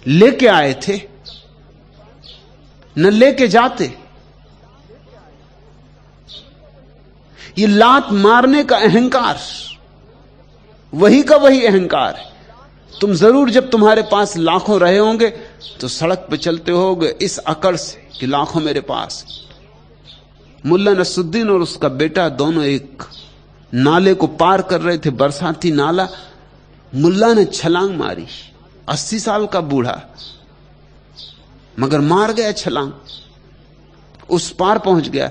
लेके आए थे, न लेके जाते। ये लात मारने का अहंकार वही का वही अहंकार है। तुम जरूर जब तुम्हारे पास लाखों रहे होंगे तो सड़क पे चलते होगे इस अकड़ से कि लाखों मेरे पास। मुल्ला नसरुद्दीन और उसका बेटा दोनों एक नाले को पार कर रहे थे, बरसाती नाला। मुल्ला ने छलांग मारी, 80 साल का बूढ़ा, मगर मार गया छलांग, उस पार पहुंच गया।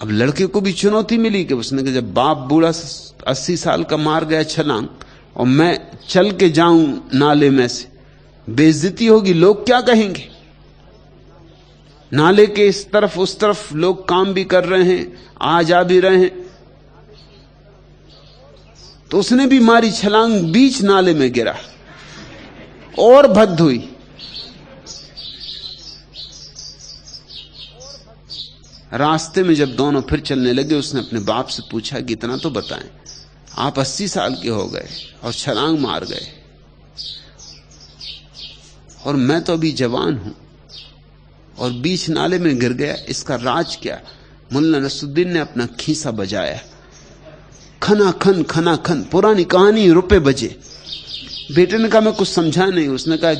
अब लड़के को भी चुनौती मिली कि उसने कहा जब बाप बूढ़ा 80 साल का मार गया छलांग और मैं चल के जाऊं नाले में से, बेइज्जती होगी, लोग क्या कहेंगे? नाले के इस तरफ उस तरफ लोग काम भी कर रहे हैं, आ जा भी रहे हैं। तो उसने भी मारी छलांग, बीच नाले में गिरा और भद्द हुई। रास्ते में जब दोनों फिर चलने लगे, उसने अपने बाप से पूछा कि इतना तो बताएं, आप 80 साल के हो गए और छलांग मार गए और मैं तो अभी जवान हूं और बीच नाले में गिर गया, इसका राज क्या? मुल्ला नसरुद्दीन ने अपना खीसा बजाया, खना खन पुरानी कहानी, रुपए बजे। बेटे ने कहा मैं कुछ समझा नहीं। उसने कहा